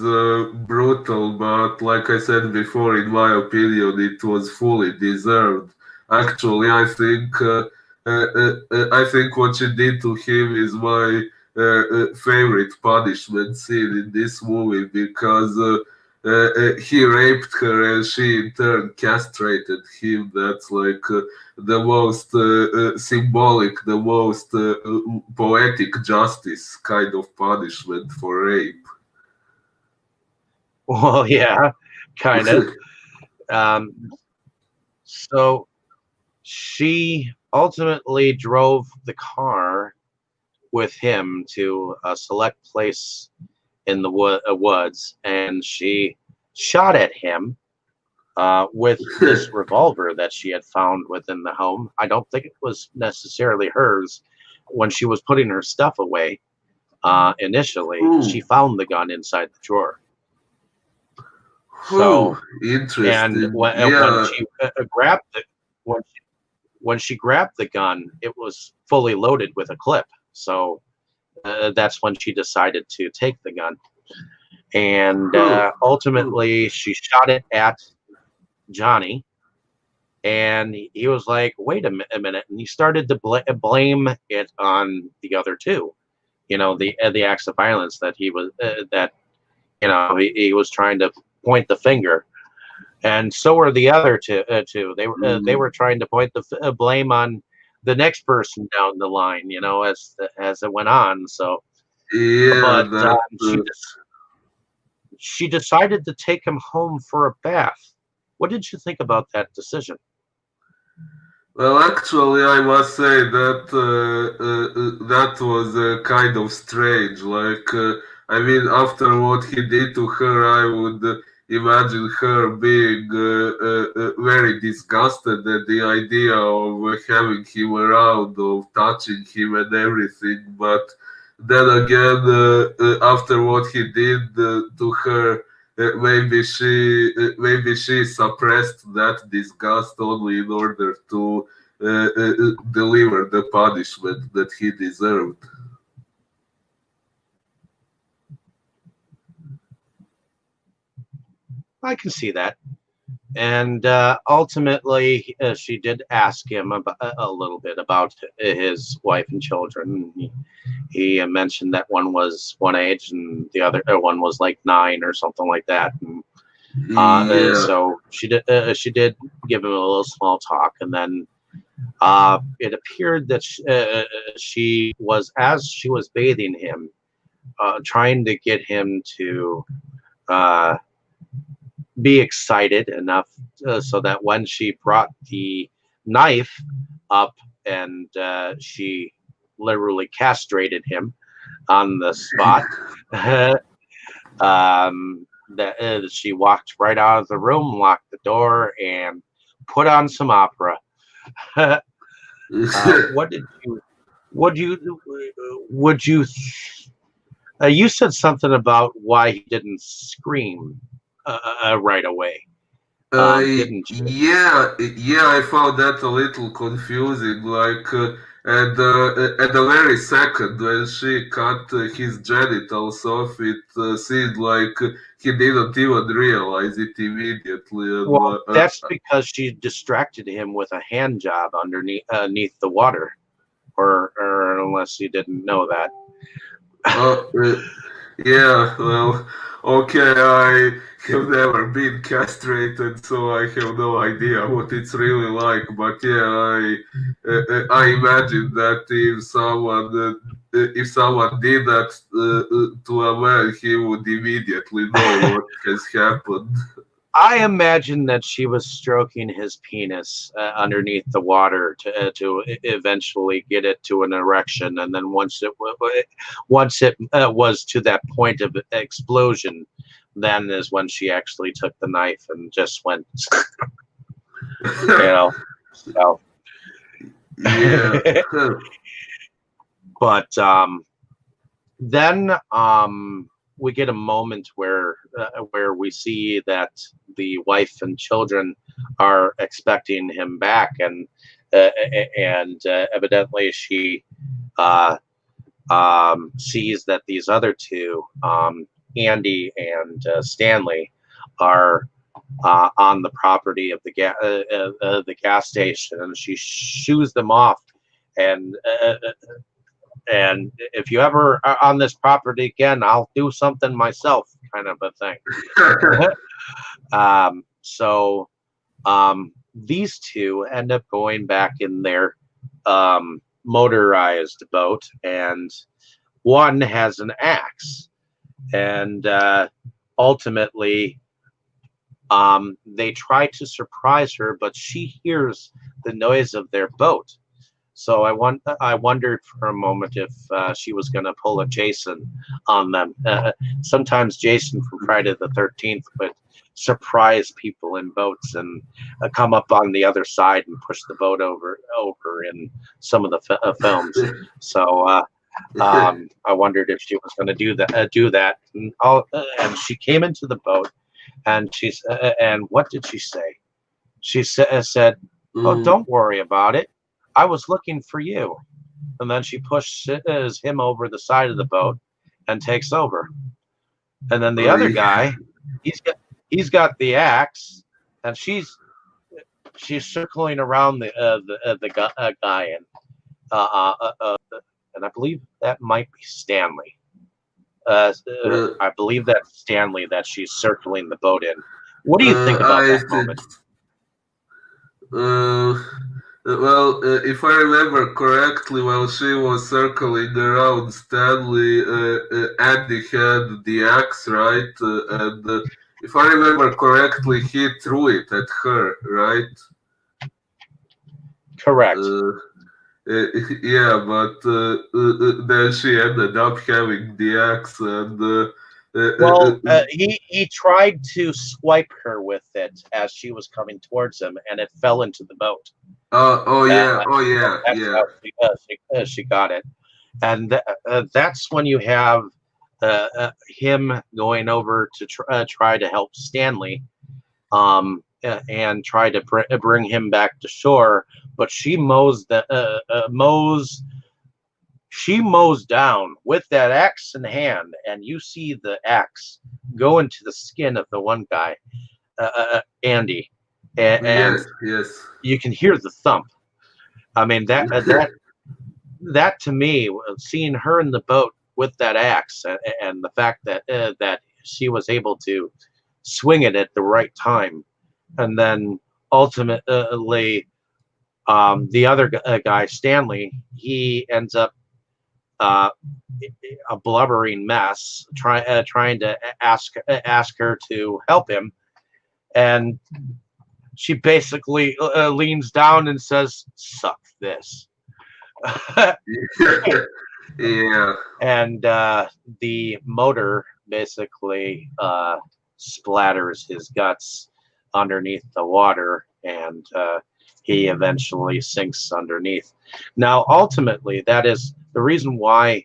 brutal, but like I said before, in my opinion, it was fully deserved. Actually, I think what she did to him is my favorite punishment scene in this movie because he raped her and she in turn castrated him. That's like the most symbolic, the most poetic justice kind of punishment for rape. Well, yeah, kind of. Um, so she ultimately drove the car with him to a select place in the woods, and she shot at him with this revolver that she had found within the home. I don't think it was necessarily hers. When she was putting her stuff away initially, she Whew, found the gun inside the drawer. whew, So, and interesting. when Yeah, she grabbed it, when she grabbed the gun, it was fully loaded with a clip. So that's when she decided to take the gun. And whew, whew. ultimately, she shot it at Johnny. And he was like, wait a minute. And he started to blame it on the other two. The acts of violence that he was trying to point the finger. And so were the other two. They were trying to point the blame on the next person down the line, as it went on. So, Yeah, but that. she decided to take him home for a bath. What did you think about that decision? Well, actually, I must say that that was kind of strange. I mean, after what he did to her, I would imagine her being very disgusted at the idea of having him around, of touching him and everything. But then again, after what he did to her, maybe she suppressed that disgust only in order to deliver the punishment that he deserved. I can see that. And ultimately, she did ask him a little bit about his wife and children. He mentioned that one was one age and the other one was like 9 or something like that. And Yeah. so she did give him a little small talk, and then it appeared that she was, as she was bathing him, trying to get him to uh, be excited enough so that when she brought the knife up and she literally castrated him on the spot, that she walked right out of the room, locked the door, and put on some opera. What did you? What do you? Would you? You said something about why he didn't scream right away, didn't you? Yeah, I found that a little confusing. At the very second when she cut his genitals off, it seemed like he didn't even realize it immediately. Well, that's because she distracted him with a hand job underneath the water, or unless you didn't know that. Uh, uh, yeah, well, okay, I have never been castrated, so I have no idea what it's really like. But yeah, I imagine that if someone did that to a man, he would immediately know what has happened. I imagine that she was stroking his penis underneath the water to eventually get it to an erection, and then once it was to that point of explosion, then is when she actually took the knife and just went, you know. So, Yeah. but then we get a moment where we see that the wife and children are expecting him back, and evidently she uh, sees that these other two, Andy and Stanley, are on the property of the gas station, and she shoos them off, and and if you ever are on this property again, I'll do something myself, kind of a thing. So these two end up going back in their motorized boat, and one has an axe, and ultimately they try to surprise her, but she hears the noise of their boat. So I wondered for a moment if she was going to pull a Jason on them. Sometimes Jason from Friday the 13th would surprise people in boats and come up on the other side and push the boat over in some of the films. So I wondered if she was going to do that. And she came into the boat, and and what did she say? She said, "Oh, Mm, don't worry about it. I was looking for you." And then she pushes him over the side of the boat and takes over. And then the other I- guy, he's got the axe, and she's circling around the guy, and I believe that might be Stanley. uh, I believe that's Stanley that she's circling the boat in. What do you think about I that think moment? uh, Well, if I remember correctly, while she was circling around Stanley, Andy had the axe, right? And if I remember correctly, he threw it at her, right? Correct. Uh, yeah, but then she ended up having the axe, and Well, he tried to swipe her with it as she was coming towards him, and it fell into the boat. oh Uh, yeah, oh so yeah, that's yeah, how she got it, and that's when you have him going over to try to help Stanley, and try to bring him back to shore. But she mows down with that axe in hand, and you see the axe go into the skin of the one guy, Andy, and yes, yes, you can hear the thump. I mean that to me, seeing her in the boat with that axe, and the fact that she was able to swing it at the right time, and then ultimately, the other guy, Stanley, he ends up uh, a blubbering mess, trying to ask her to help him, and she basically leans down and says, "Suck this." yeah, And the motor basically splatters his guts underneath the water, and he eventually sinks underneath. Now, ultimately, that is the reason why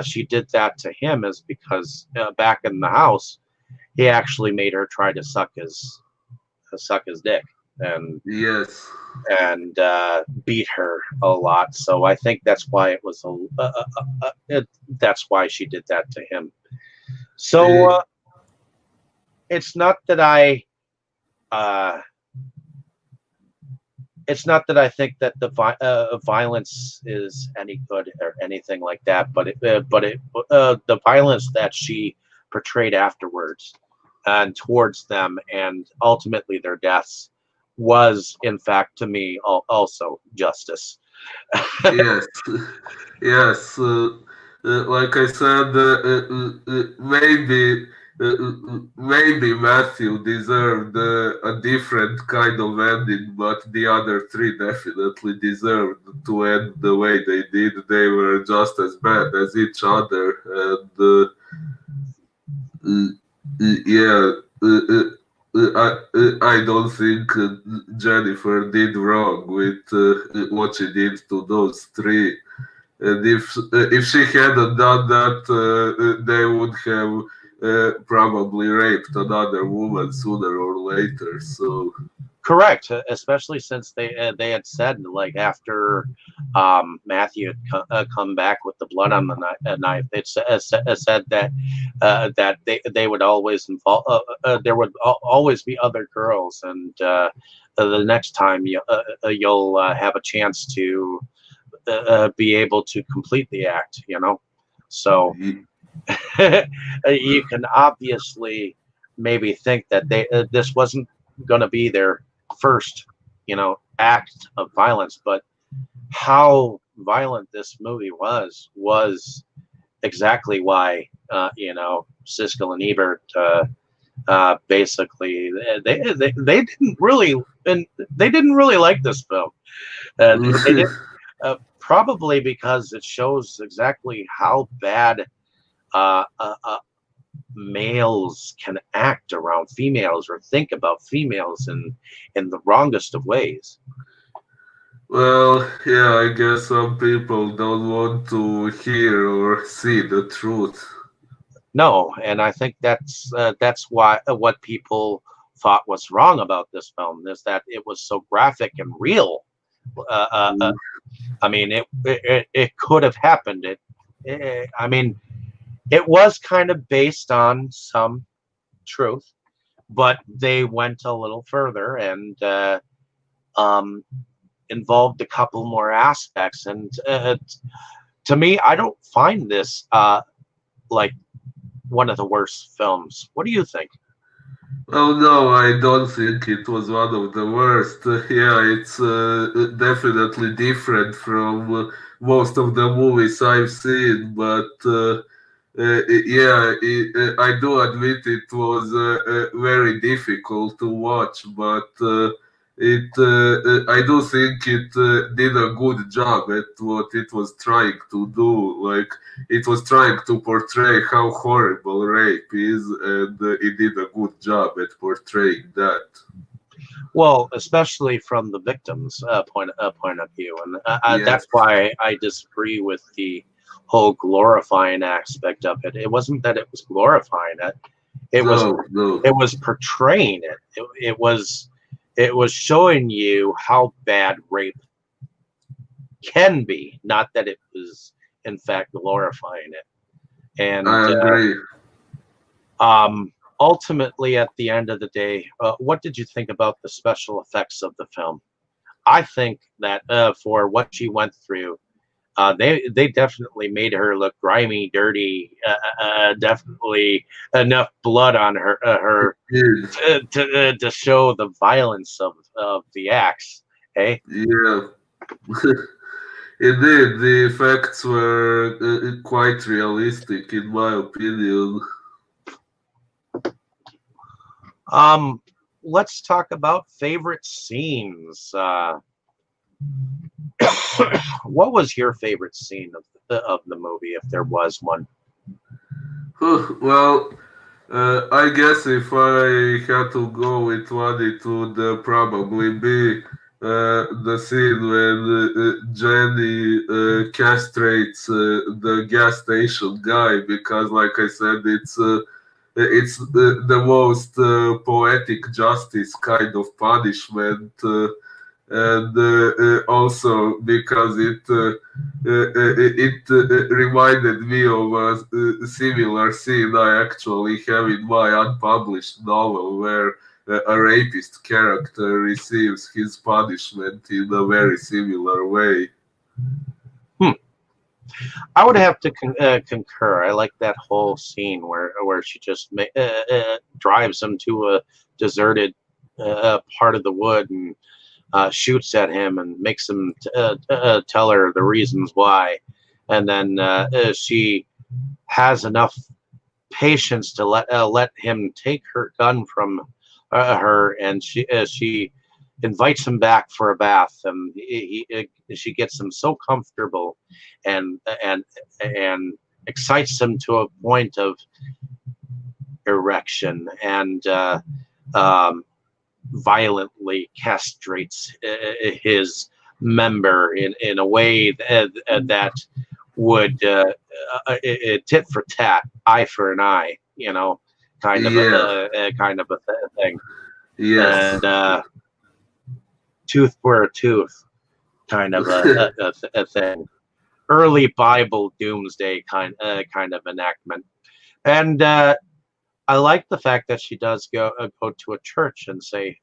she did that to him, is because back in the house, he actually made her try to suck his dick, and yes. beat her a lot. So I think that's why it was that's why she did that to him. So Eh, it's not that I uh, it's not that I think that the violence is any good or anything like that, but the violence that she portrayed afterwards and towards them, and ultimately their deaths, was in fact to me also justice. Yes, yes. Like I said, maybe Matthew deserved a different kind of ending, but the other three definitely deserved to end the way they did. They were just as bad as each other, and uh, yeah. I don't think Jennifer did wrong with what she did to those three. And if she hadn't done that, they would have probably raped another woman sooner or later. So Correct, especially since they had said, like, after Matthew had come back with the blood on the knife, it said that they would always involve, there would always be other girls, and the next time you'll have a chance to be able to complete the act, so y- you can obviously maybe think that this wasn't going to be their first, act of violence, but how violent this movie was exactly why Siskel and Ebert basically they didn't really, and they didn't really like this film. They did, probably because it shows exactly how bad uh, uh, uh, males can act around females or think about females in the wrongest of ways. well, yeah, I guess some people don't want to hear or see the truth. No, and I think that's why what people thought was wrong about this film is that it was so graphic and real. Uh, uh, uh, Mm, I mean, it could have happened. I mean, it was kind of based on some truth, but they went a little further and um, involved a couple more aspects. And to me, I don't find this like one of the worst films. What do you think? Oh no, I don't think it was one of the worst. Yeah, it's definitely different from most of the movies I've seen, but yeah, I do admit it was very difficult to watch, but I do think it did a good job at what it was trying to do. Like, it was trying to portray how horrible rape is, and it did a good job at portraying that. Well, especially from the victim's point of view, and Yes. that's why I disagree with the whole glorifying aspect of it. It wasn't that it was glorifying it; it was No, no. it was portraying it. It was showing you how bad rape can be, not that it was in fact glorifying it. And I agree. ultimately, at the end of the day, what did you think about the special effects of the film? I think that for what she went through, they definitely made her look grimy, dirty. Definitely enough blood on her Indeed. to show the violence of the acts. Hey, Yeah. Indeed, the effects were quite realistic, in my opinion. um, let's talk about favorite scenes. What was your favorite scene of the movie, if there was one? Well, I guess if I had to go with one, it would probably be the scene when Jenny castrates the gas station guy, because, like I said, it's the most poetic justice kind of punishment. And also because it reminded me of a similar scene I actually have in my unpublished novel, where a rapist character receives his punishment in a very similar way. Hmm. I would have to concur. I like that whole scene where she just drives him to a deserted part of the wood and shoots at him and makes him tell her the reasons why, and then she has enough patience to let him take her gun from her, and she invites him back for a bath, and she gets him so comfortable, and and and excites him to a point of erection, and um, violently castrates his member in a way that would tit for tat, eye for an eye, Yeah, kind of a thing, yes, and tooth for a tooth, kind of a thing. Early Bible doomsday kind of enactment, and I like the fact that she does go to a church and say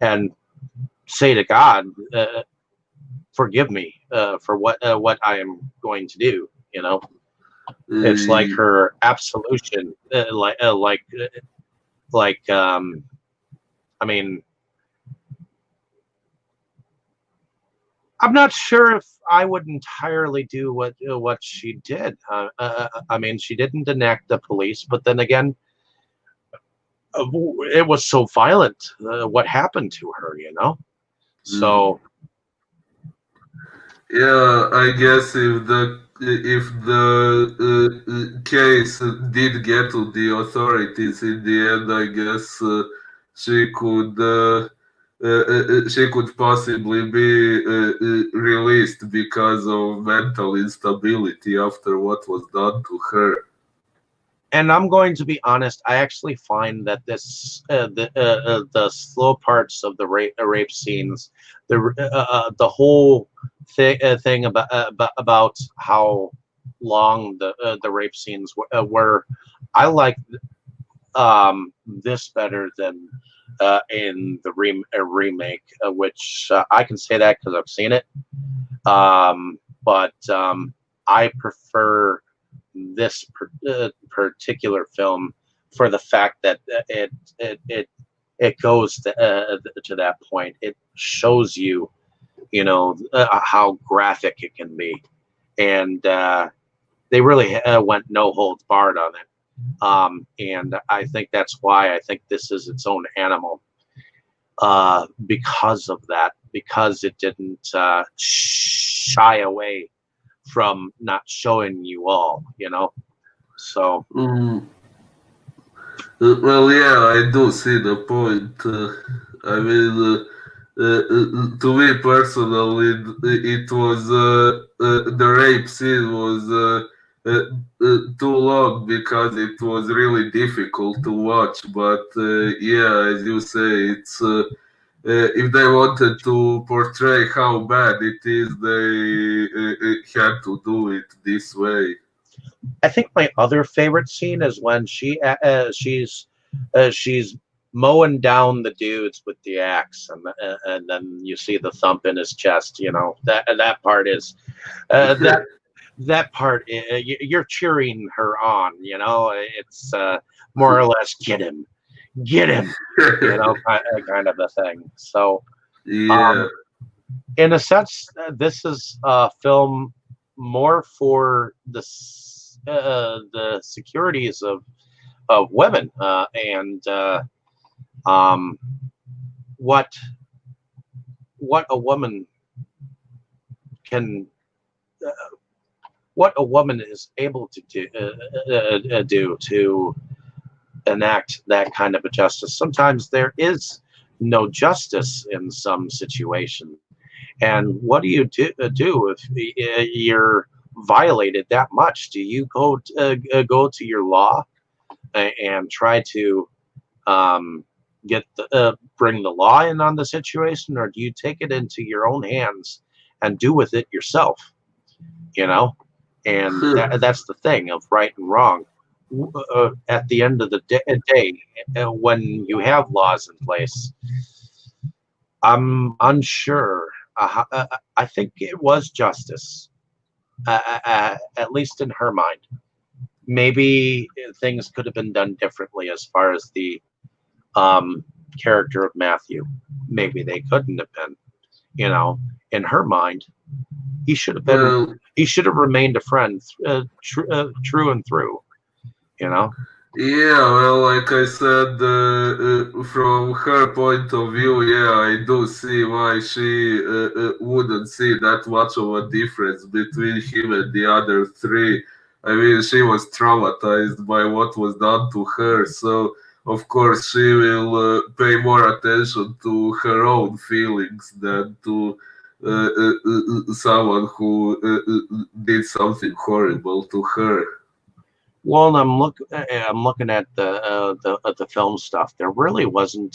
and say to God, "Forgive me for what I am going to do." It's like uh, her absolution, like I mean, I'm not sure if I would entirely do what she did. I mean, she didn't enact the police, but then again, it was so violent. What happened to her, uh, So Yeah, I guess if the case did get to the authorities in the end, I guess she could she could possibly be released because of mental instability after what was done to her. and I'm going to be honest. I actually find that the slow parts of the rape scenes, the whole thing about how long the rape scenes were. I like this better than in the remake, which I can say that because I've seen it. But I prefer this particular film for the fact that it goes to that point. It shows you, how graphic it can be, and they really went no holds barred on it. And I think that's why I think this is its own animal, because of that, because it didn't shy away from not showing you all, So, Mm, well, yeah, I do see the point. I mean, to me personally, it was the rape scene was too long because it was really difficult to watch. But yeah, as you say, it's if they wanted to portray how bad it is, they had to do it this way. I think my other favorite scene is when she's mowing down the dudes with the axe, and then you see the thump in his chest. That part is that part. You're cheering her on. It's more or less get him. Kind of a thing. So, Yeah. um, in a sense, this is a film more for the securities of women, and um, what a woman can what a woman is able to do to enact that kind of a justice. Sometimes there is no justice in some situations. And what do you do if you're violated that much? Do you go to your law and try to get bring the law in on the situation, or do you take it into your own hands and do with it yourself? You know, and that's the thing of right and wrong. At the end of the day, when you have laws in place, I'm unsure. I think it was justice, at least in her mind. Maybe things could have been done differently as far as the um, character of Matthew. Maybe they couldn't have been. In her mind, he should have been. Well, He should have remained a friend, true and through. You know. yeah, well, like I said, from her point of view, yeah, I do see why she wouldn't see that much of a difference between him and the other three. I mean, she was traumatized by what was done to her, so of course she will pay more attention to her own feelings than to someone who did something horrible to her. Well, I'm looking at the film stuff. There really wasn't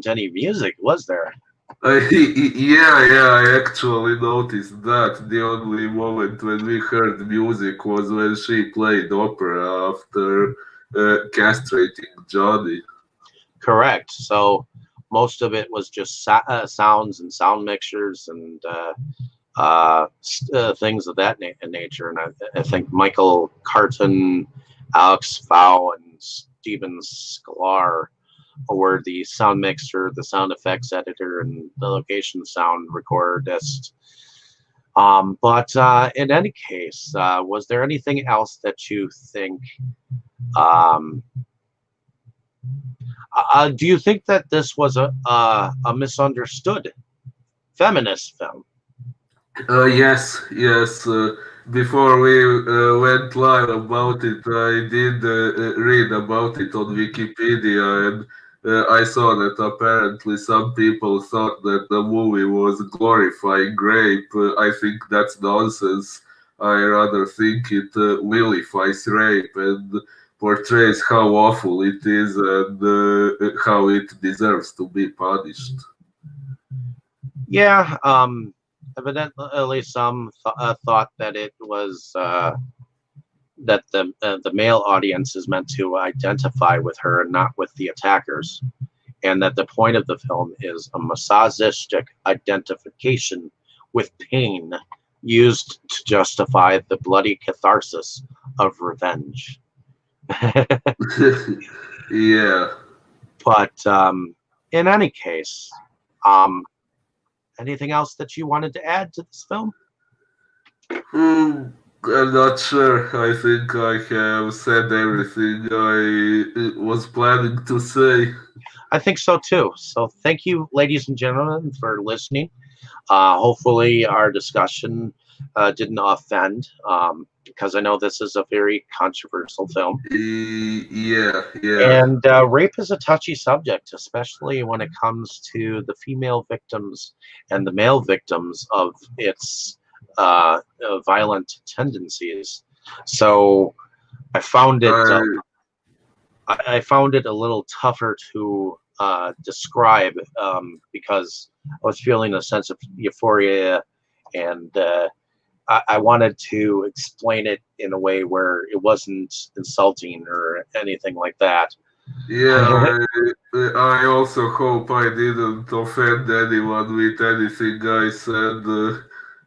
any music, was there? Yeah, I actually noticed that the only moment when we heard music was when she played opera after castrating Johnny. Correct. So most of it was just sounds and sound mixtures and things of that nature. And I think Michael Carton, Alex Fow, and Steven Sklar were the sound mixer, the sound effects editor, and the location sound recordist. But in any case, was there anything else that you think? Um, do you think that this was a misunderstood feminist film? Yes. Before we went live about it, I did read about it on Wikipedia, and I saw that apparently some people thought that the movie was glorifying rape. I think that's nonsense. I rather think it vilifies rape and portrays how awful it is and how it deserves to be punished. Yeah. Evidently, some thought that it was that the male audience is meant to identify with her and not with the attackers, and that the point of the film is a masochistic identification with pain used to justify the bloody catharsis of revenge. Yeah. But in any case, um, anything else that you wanted to add to this film? Hmm, I'm not sure. I think I have said everything I was planning to say. I think so too. So thank you, ladies and gentlemen, for listening. Hopefully, our discussion didn't offend, because I know this is a very controversial film. Yeah, yeah. And rape is a touchy subject, especially when it comes to the female victims and the male victims of its violent tendencies. So I found it. I I found it a little tougher to describe, because I was feeling a sense of euphoria, and I wanted to explain it in a way where it wasn't insulting or anything like that. Yeah, I also hope I didn't offend anyone with anything I said.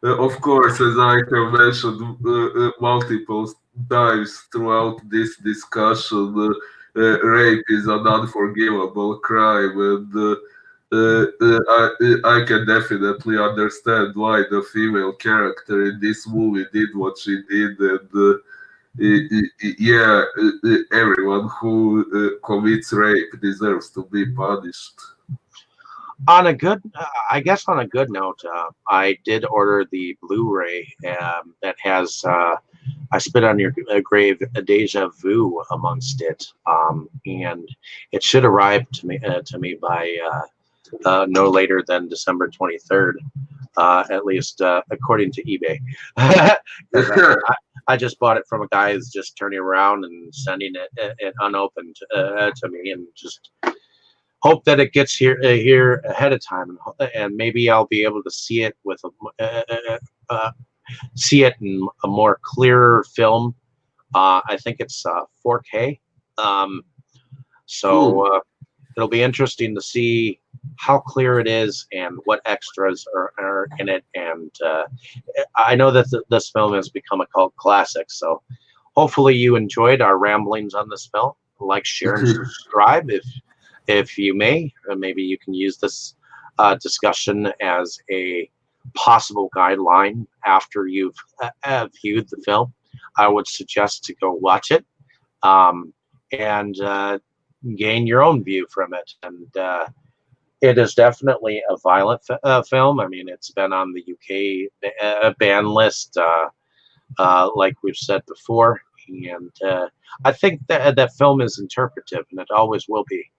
Of course, as I have mentioned multiple times throughout this discussion, rape is an unforgivable crime, and I can definitely understand why the female character in this movie did what she did, and yeah, everyone who commits rape deserves to be punished. On a good, I guess on a good note, I did order the Blu-ray that has "I Spit on Your Grave," a Deja Vu amongst it, and it should arrive to me by no later than December 23rd, at least according to eBay, because I just bought it from a guy who's just turning around and sending it unopened to me, and just hope that it gets here ahead of time, and maybe I'll be able to see it with see it in a more clearer film. I think it's 4K, um, Cool. so it'll be interesting to see how clear it is and what extras are in it. And I know that this film has become a cult classic, so hopefully you enjoyed our ramblings on this film. Like, share, and subscribe if you may. Maybe you can use this discussion as a possible guideline after you've viewed the film. I would suggest to go watch it, and gain your own view from it. And it is definitely a violent film. I mean, it's been on the UK ban list, like we've said before. And I think that film is interpretive, and it always will be.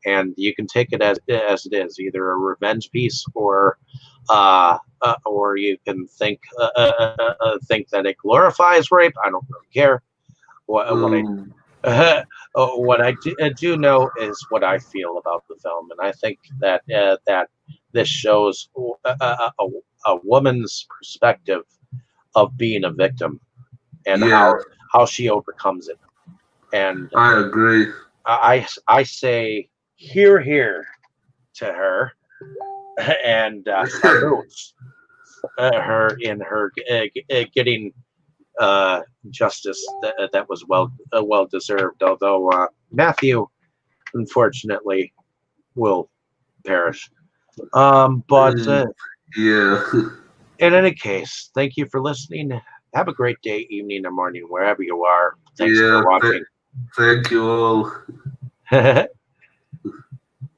And you can take it as it is, either a revenge piece, or you can think that it glorifies rape. I don't really care. What I Um, what I do know is what I feel about the film, and I think that this shows a woman's perspective of being a victim, and yeah, how she overcomes it. And I agree. I say here to her, and salutes her in her getting justice that was well deserved. Although Matthew, unfortunately, will perish. But Mm, yeah. in any case, thank you for listening. Have a great day, evening, or morning, wherever you are. Thanks for Yeah. watching. Thank you all.